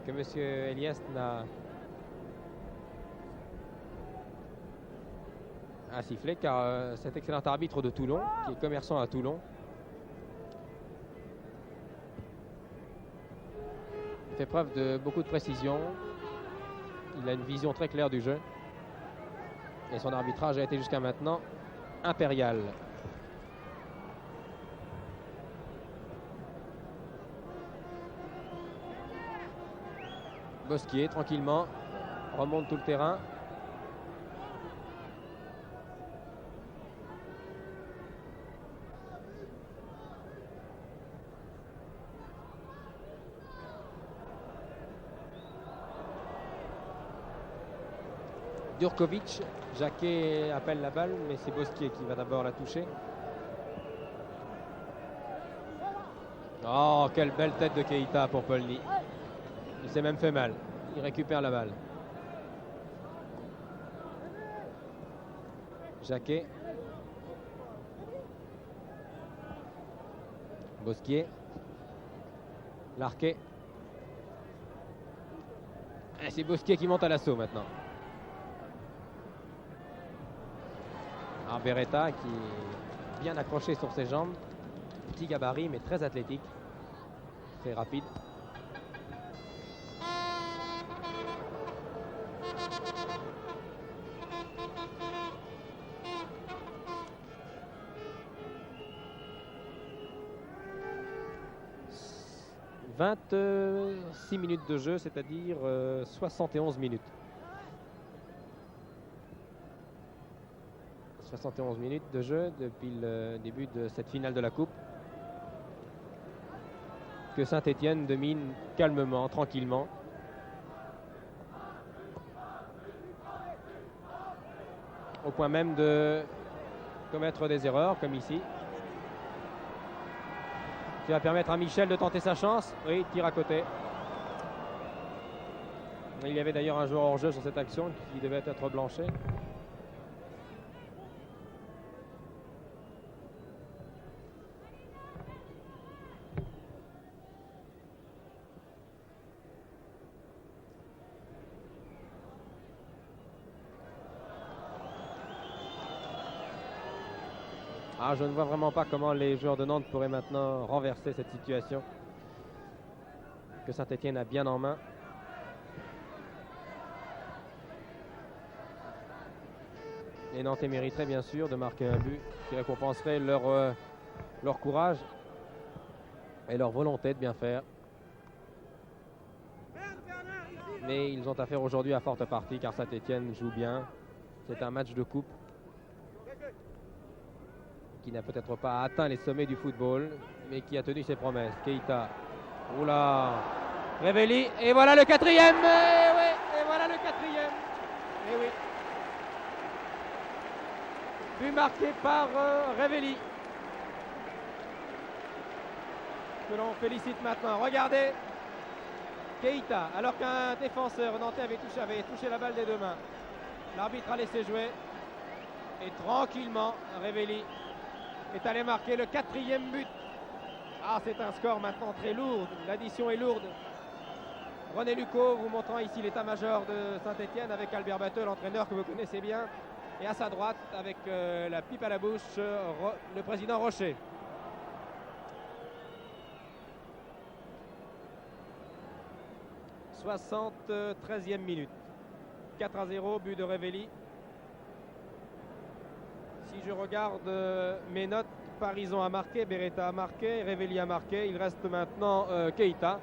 Que M. Eliès n'a sifflé car cet excellent arbitre de Toulon, qui est commerçant à Toulon, fait preuve de beaucoup de précision. Il a une vision très claire du jeu. Et son arbitrage a été jusqu'à maintenant impérial. Bosquier, tranquillement, remonte tout le terrain. Durkovic, Jacquet appelle la balle, mais c'est Bosquier qui va d'abord la toucher. Oh, quelle belle tête de Keita pour Polny. Il s'est même fait mal. Il récupère la balle. Jacquet. Bosquier. Larquet. Et c'est Bosquier qui monte à l'assaut maintenant. Beretta qui est bien accroché sur ses jambes. Petit gabarit mais très athlétique. Très rapide. « 26 minutes de jeu, c'est-à-dire 71 minutes. 71 minutes de jeu depuis le début de cette finale de la Coupe. Que Saint-Étienne domine calmement, tranquillement. Au point même de commettre des erreurs, comme ici. Qui va permettre à Michel de tenter sa chance. Oui, tir à côté. Il y avait d'ailleurs un joueur hors jeu sur cette action qui devait être Blanchet. Ah, je ne vois vraiment pas comment les joueurs de Nantes pourraient maintenant renverser cette situation. que Saint-Étienne a bien en main. Les Nantais mériteraient bien sûr de marquer un but qui récompenserait leur courage et leur volonté de bien faire. Mais ils ont affaire aujourd'hui à forte partie car Saint-Étienne joue bien. C'est un match de coupe qui n'a peut-être pas atteint les sommets du football, mais qui a tenu ses promesses. Keita, oula, Révelli, et voilà le quatrième. Et voilà le quatrième. Et oui. But marqué par Révelli, que l'on félicite maintenant. Regardez, Keita, alors qu'un défenseur nantais avait touché la balle des deux mains. L'arbitre a laissé jouer et tranquillement Révelli est allé marquer le quatrième but. Ah, c'est un score maintenant très lourd, l'addition est lourde. René Lucot vous montrant ici l'état-major de Saint-Étienne avec Albert Batteux, l'entraîneur que vous connaissez bien. Et à sa droite, avec la pipe à la bouche, le président Rocher. « 73e minute. 4-0, but de Révelli. Si je regarde mes notes, Parison a marqué, Beretta a marqué, Révelli a marqué. Il reste maintenant Keita.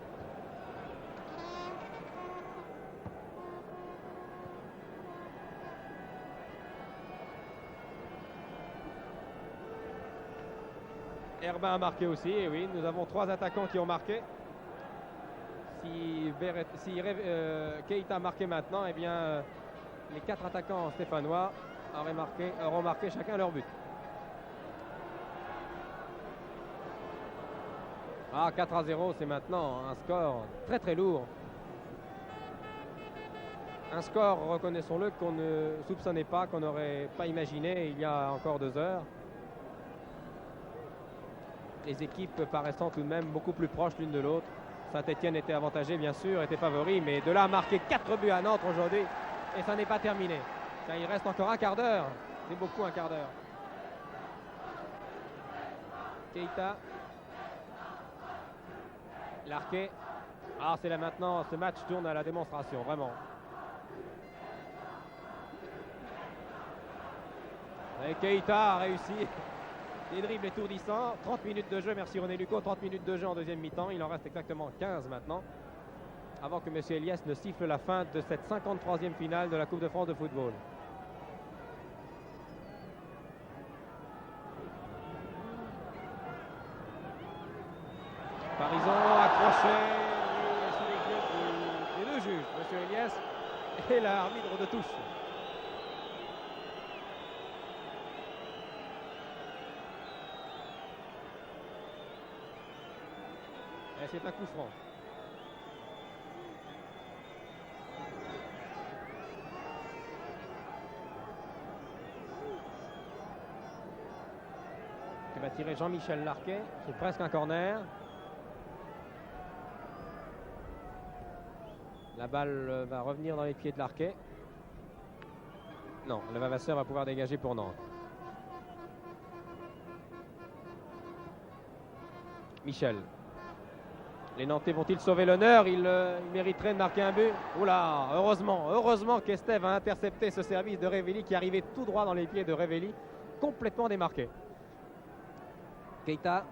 Herbin a marqué aussi, et oui, nous avons 3 attaquants qui ont marqué. Si Keita a marqué maintenant, eh bien, les 4 attaquants stéphanois auront marqué chacun leur but. Ah, 4-0, c'est maintenant un score très très lourd. Un score, reconnaissons-le, qu'on ne soupçonnait pas, qu'on n'aurait pas imaginé il y a encore 2 heures. Les équipes paraissant tout de même beaucoup plus proches l'une de l'autre. Saint-Étienne était avantagé, bien sûr, était favori, mais de là à marquer 4 buts à Nantes aujourd'hui, et ça n'est pas terminé. Car il reste encore un quart d'heure. C'est beaucoup, un quart d'heure. Keita. Larquet. Ah, c'est là maintenant, ce match tourne à la démonstration, vraiment. Et Keita a réussi des dribbles étourdissants. 30 minutes de jeu, merci René Lucot. 30 minutes de jeu en deuxième mi-temps. Il en reste exactement 15 maintenant, avant que M. Eliès ne siffle la fin de cette 53e finale de la Coupe de France de football. Parison accroché sous les yeux des deux juges, M. Eliès et l'arbitre de touche. Et c'est un coup franc. Qui va tirer Jean-Michel Larquet. C'est presque un corner. La balle va revenir dans les pieds de Larquet. Non, le Vavasseur va pouvoir dégager pour Nantes. Michel. Les Nantais vont-ils sauver l'honneur? Ils mériteraient de marquer un but. Oula, heureusement qu'Estève a intercepté ce service de Révelli qui arrivait tout droit dans les pieds de Révelli, complètement démarqué. Keita.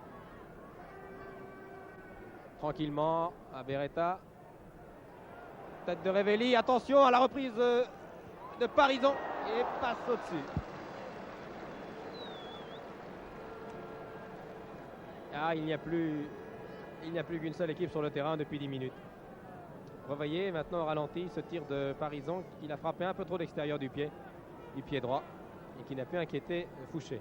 Tranquillement à Beretta. Tête de Révelli, attention à la reprise de Parison et passe au-dessus. Ah, il n'y a plus qu'une seule équipe sur le terrain depuis 10 minutes. Revoyez maintenant au ralenti ce tir de Parison qui l'a frappé un peu trop d'extérieur du pied droit et qui n'a pu inquiéter Fouché.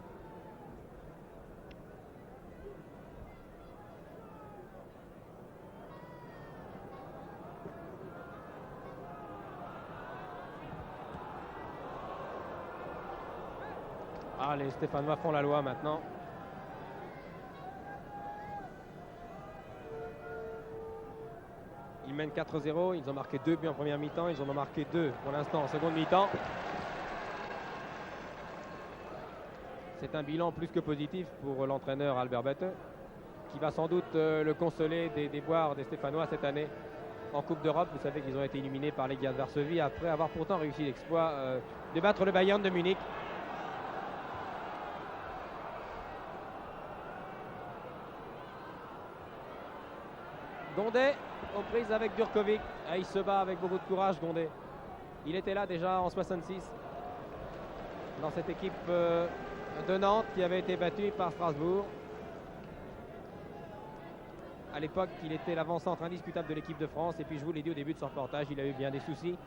Ah, les Stéphanois font la loi maintenant. Ils mènent 4-0, ils ont marqué 2 buts en première mi-temps, ils en ont marqué 2 pour l'instant en seconde mi-temps. C'est un bilan plus que positif pour l'entraîneur Albert Batteux, qui va sans doute le consoler des déboires des Stéphanois cette année en Coupe d'Europe. Vous savez qu'ils ont été éliminés par les Legia de Varsovie après avoir pourtant réussi l'exploit de battre le Bayern de Munich. Gondé aux prises avec Durkovic. Ah, il se bat avec beaucoup de courage, Gondé. Il était là déjà en 66 dans cette équipe de Nantes qui avait été battue par Strasbourg. À l'époque, il était l'avant-centre indiscutable de l'équipe de France. Et puis, je vous l'ai dit au début de son reportage, il a eu bien des soucis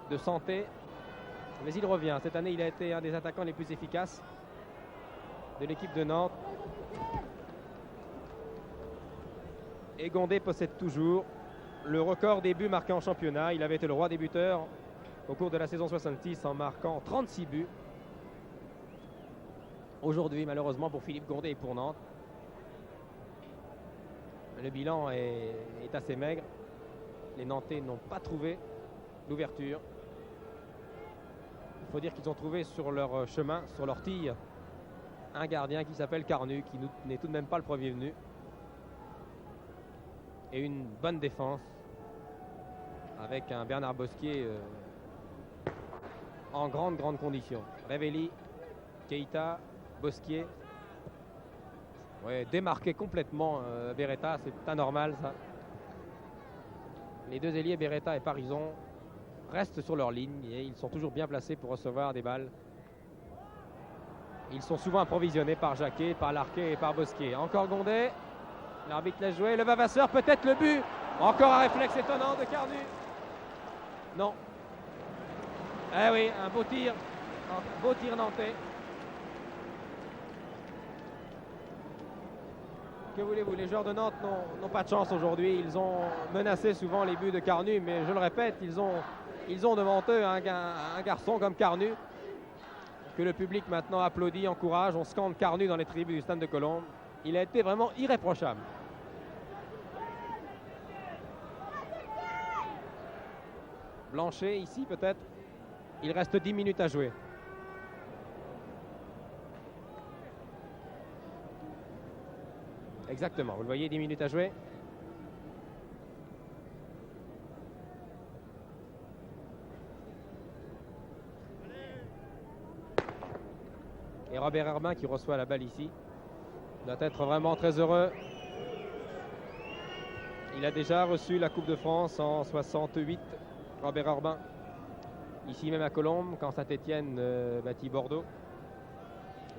de santé. Mais il revient. Cette année, il a été un des attaquants les plus efficaces de l'équipe de Nantes. Et Gondé possède toujours le record des buts marqués en championnat. Il avait été le roi des buteurs au cours de la saison 66 en marquant 36 buts. Aujourd'hui, malheureusement pour Philippe Gondé et pour Nantes, le bilan est assez maigre. Les Nantais n'ont pas trouvé l'ouverture. Il faut dire qu'ils ont trouvé sur leur chemin, sur leur tille, un gardien qui s'appelle Carnu, qui n'est tout de même pas le premier venu. Et une bonne défense avec un Bernard Bosquier en grande condition. Revelli, Keita, Bosquier. Ouais, démarqué complètement Beretta, c'est anormal ça. Les deux ailiers Beretta et Parisson restent sur leur ligne et ils sont toujours bien placés pour recevoir des balles. Ils sont souvent approvisionnés par Jacquet, par Larquet et par Bosquier. Encore Gondé. L'arbitre laisse jouer. Le Vavasseur, peut-être le but. Encore un réflexe étonnant de Carnu. Non. Eh oui, un beau tir nantais. Que voulez-vous, les joueurs de Nantes n'ont pas de chance aujourd'hui. Ils ont menacé souvent les buts de Carnu, mais je le répète, ils ont devant eux un garçon comme Carnu, que le public maintenant applaudit, encourage. On scande Carnu dans les tribunes du Stade de Colombes. Il a été vraiment irréprochable. Blanchet ici peut-être. Il reste 10 minutes à jouer. Exactement, vous le voyez, 10 minutes à jouer. Et Robert Herbin qui reçoit la balle ici doit être vraiment très heureux. Il a déjà reçu la Coupe de France en 68, Robert Herbin. Ici même à Colombes, quand Saint-Étienne battit Bordeaux.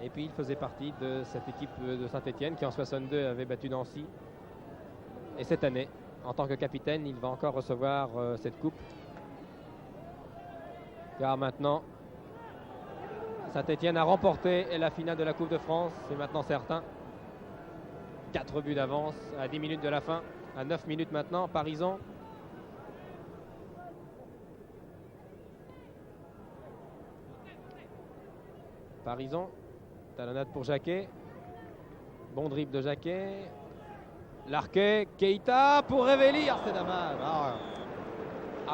Et puis il faisait partie de cette équipe de Saint-Étienne qui en 62 avait battu Nancy. Et cette année, en tant que capitaine, il va encore recevoir cette coupe. Car maintenant, Saint-Étienne a remporté la finale de la Coupe de France, c'est maintenant certain. 4 buts d'avance à 10 minutes de la fin, à 9 minutes maintenant, Parisson. Parisson, talonnade pour Jacquet. Bon dribble de Jacquet. Larquet, Keita pour Revelli. C'est dommage.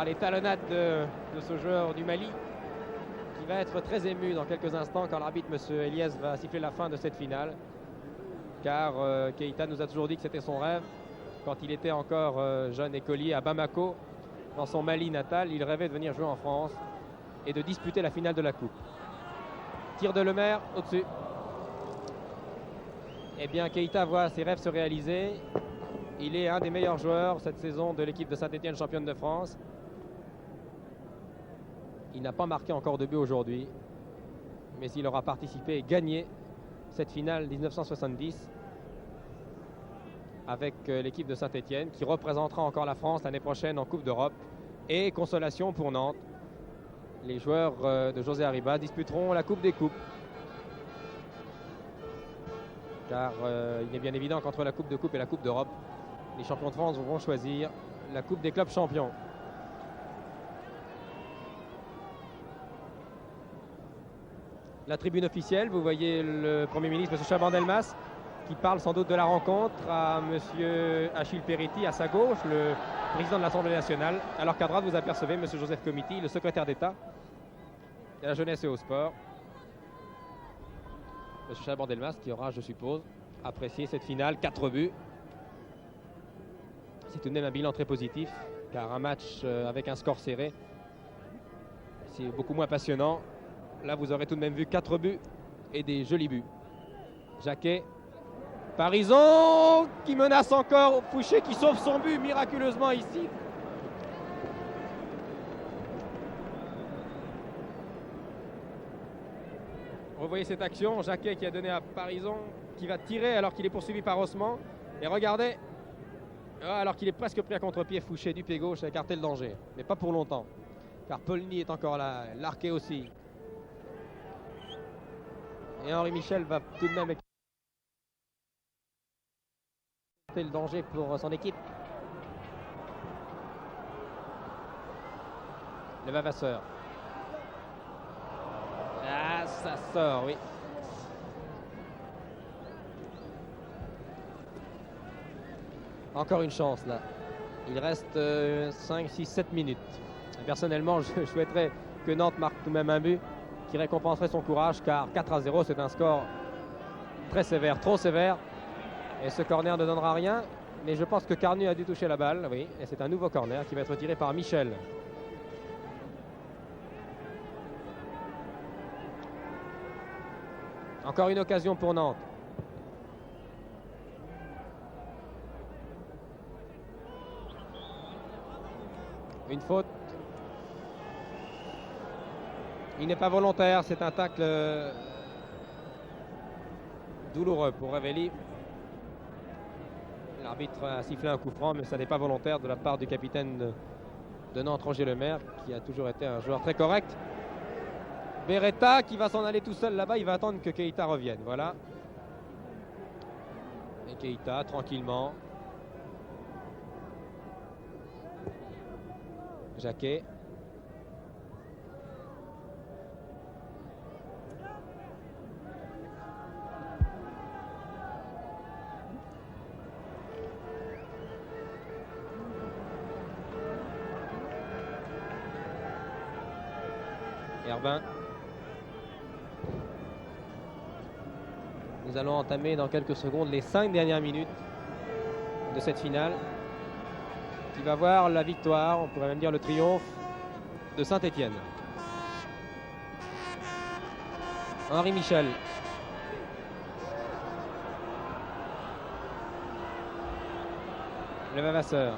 Les talonnades de ce joueur du Mali qui va être très ému dans quelques instants quand l'arbitre, M. Eliès, va siffler la fin de cette finale. Car Keita nous a toujours dit que c'était son rêve. Quand il était encore jeune écolier à Bamako, dans son Mali natal, il rêvait de venir jouer en France et de disputer la finale de la Coupe. Tir de Lemaire au-dessus. Eh bien, Keita voit ses rêves se réaliser. Il est un des meilleurs joueurs cette saison de l'équipe de Saint-Étienne, championne de France. Il n'a pas marqué encore de but aujourd'hui, mais il aura participé et gagné cette finale 1970 avec l'équipe de Saint-Étienne qui représentera encore la France l'année prochaine en Coupe d'Europe. Et consolation pour Nantes. Les joueurs de José Arribas disputeront la Coupe des Coupes. Car il est bien évident qu'entre la Coupe de Coupe et la Coupe d'Europe, les champions de France vont choisir la Coupe des clubs champions. La tribune officielle, vous voyez le Premier ministre, M. Chaban-Delmas, qui parle sans doute de la rencontre à M. Achille Peretti, à sa gauche, le président de l'Assemblée nationale. Alors qu'à droite, vous apercevez M. Joseph Comiti, le secrétaire d'État à la jeunesse et au sport. M. Chaban-Delmas qui aura, je suppose, apprécié cette finale, 4 buts. C'est tout de même un bilan très positif, car un match avec un score serré, c'est beaucoup moins passionnant. Là, vous aurez tout de même vu 4 buts et des jolis buts. Jacquet, Parisson qui menace encore, Fouché qui sauve son but miraculeusement ici. Revoyez cette action, Jacquet qui a donné à Parisson, qui va tirer alors qu'il est poursuivi par Osman. Et regardez, alors qu'il est presque pris à contre-pied, Fouché du pied gauche a écarté le danger. Mais pas pour longtemps, car Polny est encore là, Larquet aussi. Et Henri Michel va tout de même écarter le danger pour son équipe. Le Vavasseur. Ah, ça sort, oui. Encore une chance là. Il reste 5, 6, 7 minutes. Et personnellement, je souhaiterais que Nantes marque tout de même un but qui récompenserait son courage, car 4-0, c'est un score très sévère, trop sévère. Et ce corner ne donnera rien. Mais je pense que Carnu a dû toucher la balle, oui. Et c'est un nouveau corner qui va être tiré par Michel. Encore une occasion pour Nantes. Une faute. Il n'est pas volontaire, c'est un tacle douloureux pour Révelli. L'arbitre a sifflé un coup franc, mais ça n'est pas volontaire de la part du capitaine de Nantes, Roger Lemaire, qui a toujours été un joueur très correct. Beretta qui va s'en aller tout seul là-bas, il va attendre que Keita revienne, voilà. Et Keita, tranquillement. Jacquet. Herbin. Nous allons entamer dans quelques secondes les 5 dernières minutes de cette finale, qui va voir la victoire, on pourrait même dire le triomphe de Saint-Étienne. Henri Michel. Le Vavasseur.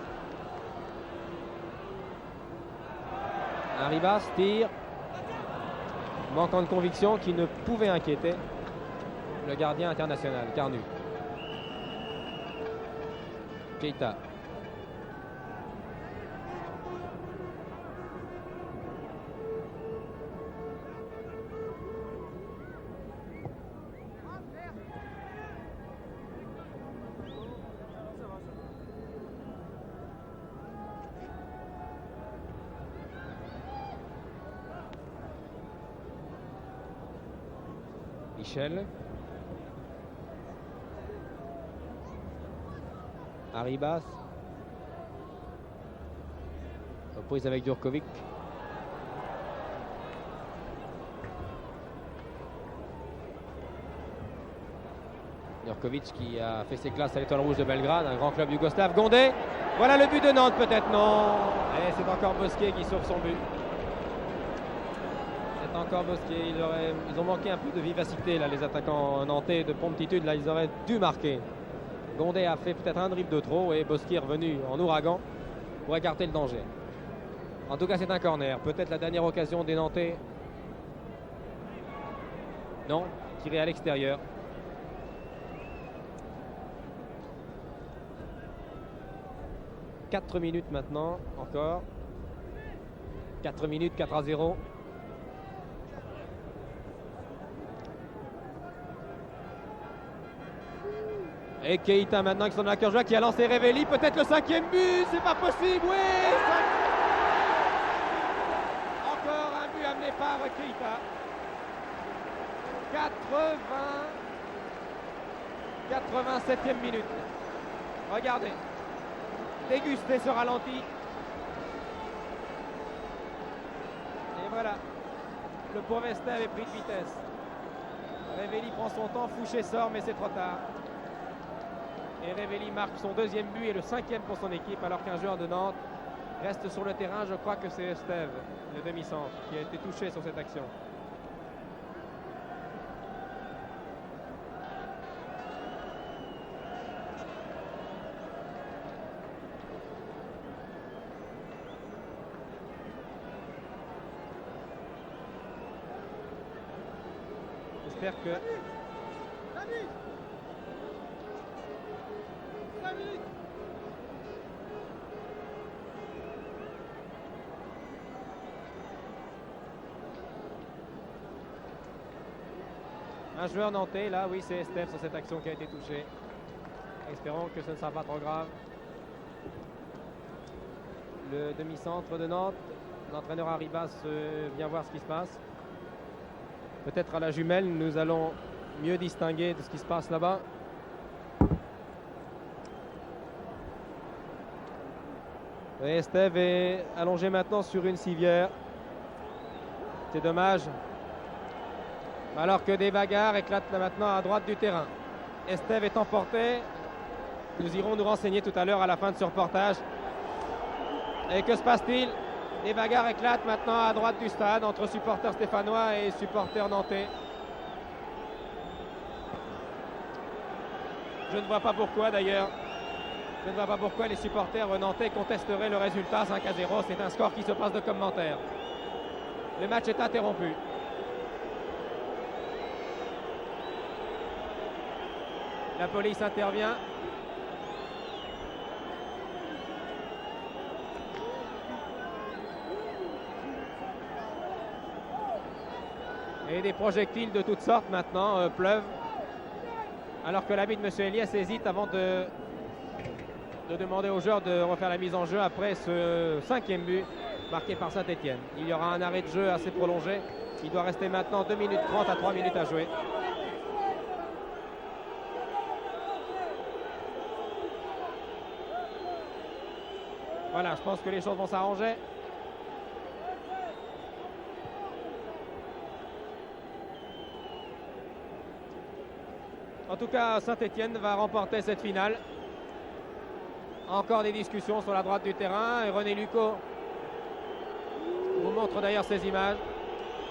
Arribas tire. Manquant de conviction qui ne pouvait inquiéter le gardien international, Carnu. Keita. Michel. Arribas. Reprise avec Djurkovic. Djurkovic qui a fait ses classes à l'Étoile Rouge de Belgrade, un grand club yougoslave. Gondé. Voilà le but de Nantes, peut-être non. Et c'est encore Bosquet qui sauve son but. C'est encore Bosquet. Ils ont manqué un peu de vivacité là, les attaquants nantais de promptitude. Là, ils auraient dû marquer. Gondé a fait peut-être un dribble de trop et Bosquet est revenu en ouragan pour écarter le danger. En tout cas, c'est un corner. Peut-être la dernière occasion des Nantais. Non, tiré à l'extérieur. « 4 minutes maintenant, encore. 4 minutes, 4-0. Et Keita maintenant qui sont dans la cœur qui a lancé Révelli, peut-être le 5e but, c'est pas possible, oui. Encore un but amené par Keita. 87e minute. Regardez, dégustez ce ralenti. Et voilà, le pauvre Esté avait pris de vitesse. Révelli prend son temps, Fouché sort, mais c'est trop tard. Et Révelli marque son deuxième but et le 5e pour son équipe, alors qu'un joueur de Nantes reste sur le terrain. Je crois que c'est Estève, le demi-centre, qui a été touché sur cette action. J'espère que... Un joueur nantais, là, oui, c'est Estève sur cette action qui a été touchée. Espérons que ce ne sera pas trop grave. Le demi-centre de Nantes, l'entraîneur Arribas vient voir ce qui se passe. Peut-être à la jumelle, nous allons mieux distinguer de ce qui se passe là-bas. Et Estève est allongé maintenant sur une civière. C'est dommage. Alors que des bagarres éclatent là maintenant à droite du terrain. Estève est emporté. Nous irons nous renseigner tout à l'heure à la fin de ce reportage. Et que se passe-t-il? Des bagarres éclatent maintenant à droite du stade entre supporters stéphanois et supporters nantais. Je ne vois pas pourquoi d'ailleurs. Je ne vois pas pourquoi les supporters nantais contesteraient le résultat 5-0. C'est un score qui se passe de commentaires. Le match est interrompu. La police intervient. Et des projectiles de toutes sortes maintenant pleuvent. Alors que l'ami de M. Elias hésite avant de demander aux joueurs de refaire la mise en jeu après ce 5e but marqué par Saint-Étienne. Il y aura un arrêt de jeu assez prolongé. Il doit rester maintenant 2 minutes 30 à 3 minutes à jouer. Voilà, je pense que les choses vont s'arranger. En tout cas, Saint-Étienne va remporter cette finale. Encore des discussions sur la droite du terrain. Et René Lucot vous montre d'ailleurs ces images.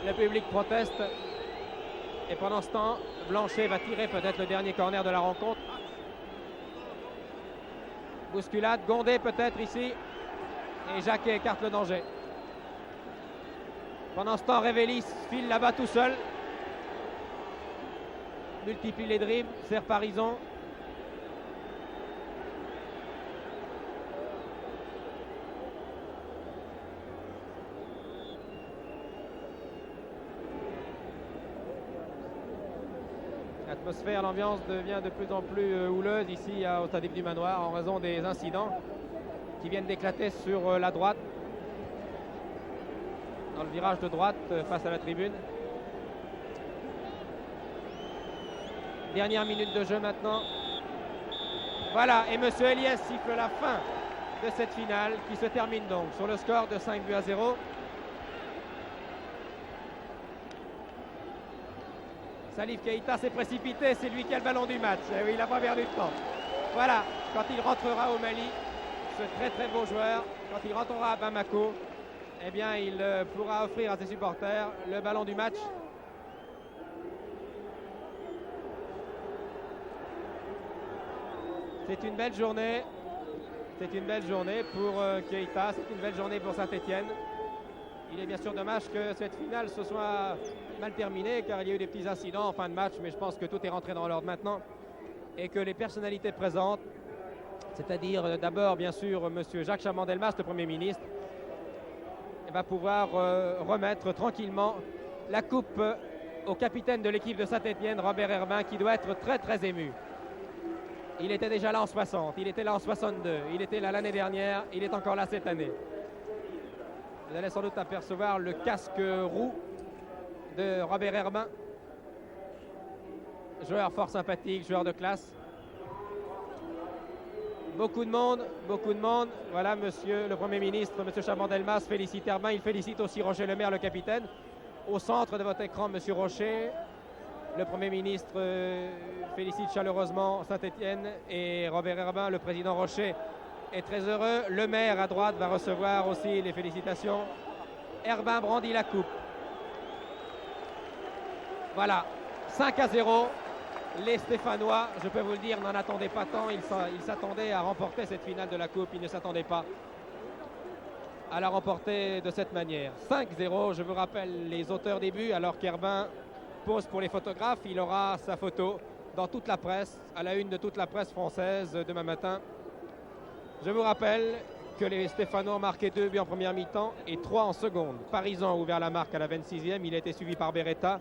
Le public proteste. Et pendant ce temps, Blanchet va tirer peut-être le dernier corner de la rencontre. Bousculade, Gondé peut-être ici. Et Jacquet écarte le danger. Pendant ce temps, Révelli file là-bas tout seul. Multiplie les dribbles, sert Parison. L'atmosphère, l'ambiance devient de plus en plus houleuse ici au Stade du Manoir en raison des incidents qui viennent d'éclater sur la droite, dans le virage de droite face à la tribune. Dernière minute de jeu maintenant. Voilà, et M. Elias siffle la fin de cette finale qui se termine donc sur le score de 5-0. Salif Keïta s'est précipité, c'est lui qui a le ballon du match. Et oui, il n'a pas perdu de temps. Voilà, quand il rentrera au Mali, ce très très beau joueur, quand il rentrera à Bamako, eh bien il pourra offrir à ses supporters le ballon du match. C'est une belle journée. C'est une belle journée pour Keïta, c'est une belle journée pour Saint-Étienne. Il est bien sûr dommage que cette finale se soit mal terminée car il y a eu des petits incidents en fin de match, mais je pense que tout est rentré dans l'ordre maintenant et que les personnalités présentes, c'est-à-dire d'abord bien sûr M. Jacques Chaban-Delmas, le Premier ministre, va pouvoir remettre tranquillement la coupe au capitaine de l'équipe de Saint-Étienne, Robert Herbin, qui doit être très très ému. Il était déjà là en 60, il était là en 62, il était là l'année dernière, il est encore là cette année. Vous allez sans doute apercevoir le casque roux de Robert Herbin. Joueur fort sympathique, joueur de classe. Beaucoup de monde, beaucoup de monde. Voilà, monsieur le Premier ministre, monsieur Chaban-Delmas félicite Herbin. Il félicite aussi Roger Lemaire, le capitaine. Au centre de votre écran, monsieur Rocher. Le Premier ministre félicite chaleureusement Saint-Étienne et Robert Herbin, le président Rocher, est très heureux. Le maire à droite va recevoir aussi les félicitations. Herbin brandit la coupe. Voilà, 5-0. Les Stéphanois, je peux vous le dire, n'en attendaient pas tant. Ils s'attendaient à remporter cette finale de la coupe. Ils ne s'attendaient pas à la remporter de cette manière. 5-0, je vous rappelle les auteurs des buts, alors qu'Herbin pose pour les photographes. Il aura sa photo dans toute la presse, à la une de toute la presse française demain matin. Je vous rappelle que les Stéphanois ont marqué 2 buts en première mi-temps et 3 en seconde. Parisan a ouvert la marque à la 26e. Il a été suivi par Beretta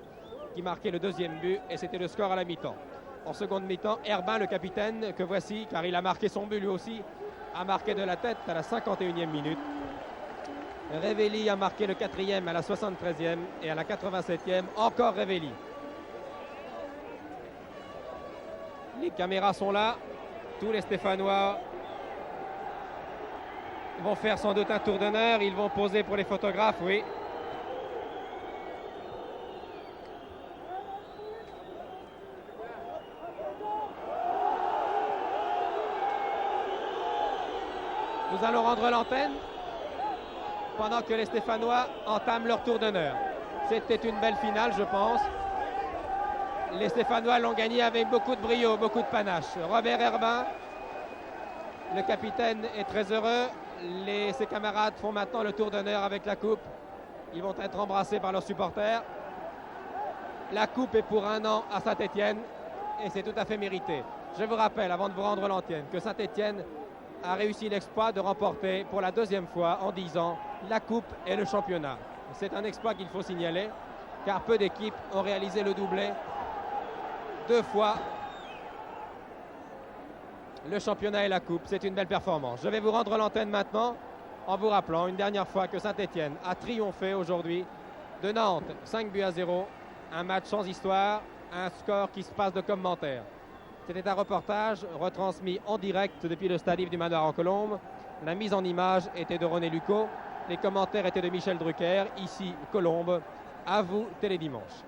qui marquait le 2e but et c'était le score à la mi-temps. En seconde mi-temps, Herbin, le capitaine, que voici, car il a marqué son but lui aussi, a marqué de la tête à la 51e minute. Révelli a marqué le 4e à la 73e et à la 87e, encore Révelli. Les caméras sont là, tous les Stéphanois vont faire sans doute un tour d'honneur, ils vont poser pour les photographes, oui. Nous allons rendre l'antenne pendant que les Stéphanois entament leur tour d'honneur. C'était une belle finale, je pense. Les Stéphanois l'ont gagné avec beaucoup de brio, beaucoup de panache. Robert Herbin, le capitaine, est très heureux. Ses camarades font maintenant le tour d'honneur avec la coupe. Ils vont être embrassés par leurs supporters. La coupe est pour un an à Saint-Étienne et c'est tout à fait mérité. Je vous rappelle, avant de vous rendre l'antenne, que Saint-Étienne a réussi l'exploit de remporter pour la 2e fois en 10 ans la coupe et le championnat. C'est un exploit qu'il faut signaler, car peu d'équipes ont réalisé le doublé 2 fois le championnat et la coupe. C'est une belle performance. Je vais vous rendre l'antenne maintenant en vous rappelant une dernière fois que Saint-Étienne a triomphé aujourd'hui de Nantes, 5-0, un match sans histoire, un score qui se passe de commentaires. C'était un reportage retransmis en direct depuis le stade Yves du Manoir en Colombes. La mise en image était de René Lucot. Les commentaires étaient de Michel Drucker. Ici, Colombes. À vous, Télédimanche.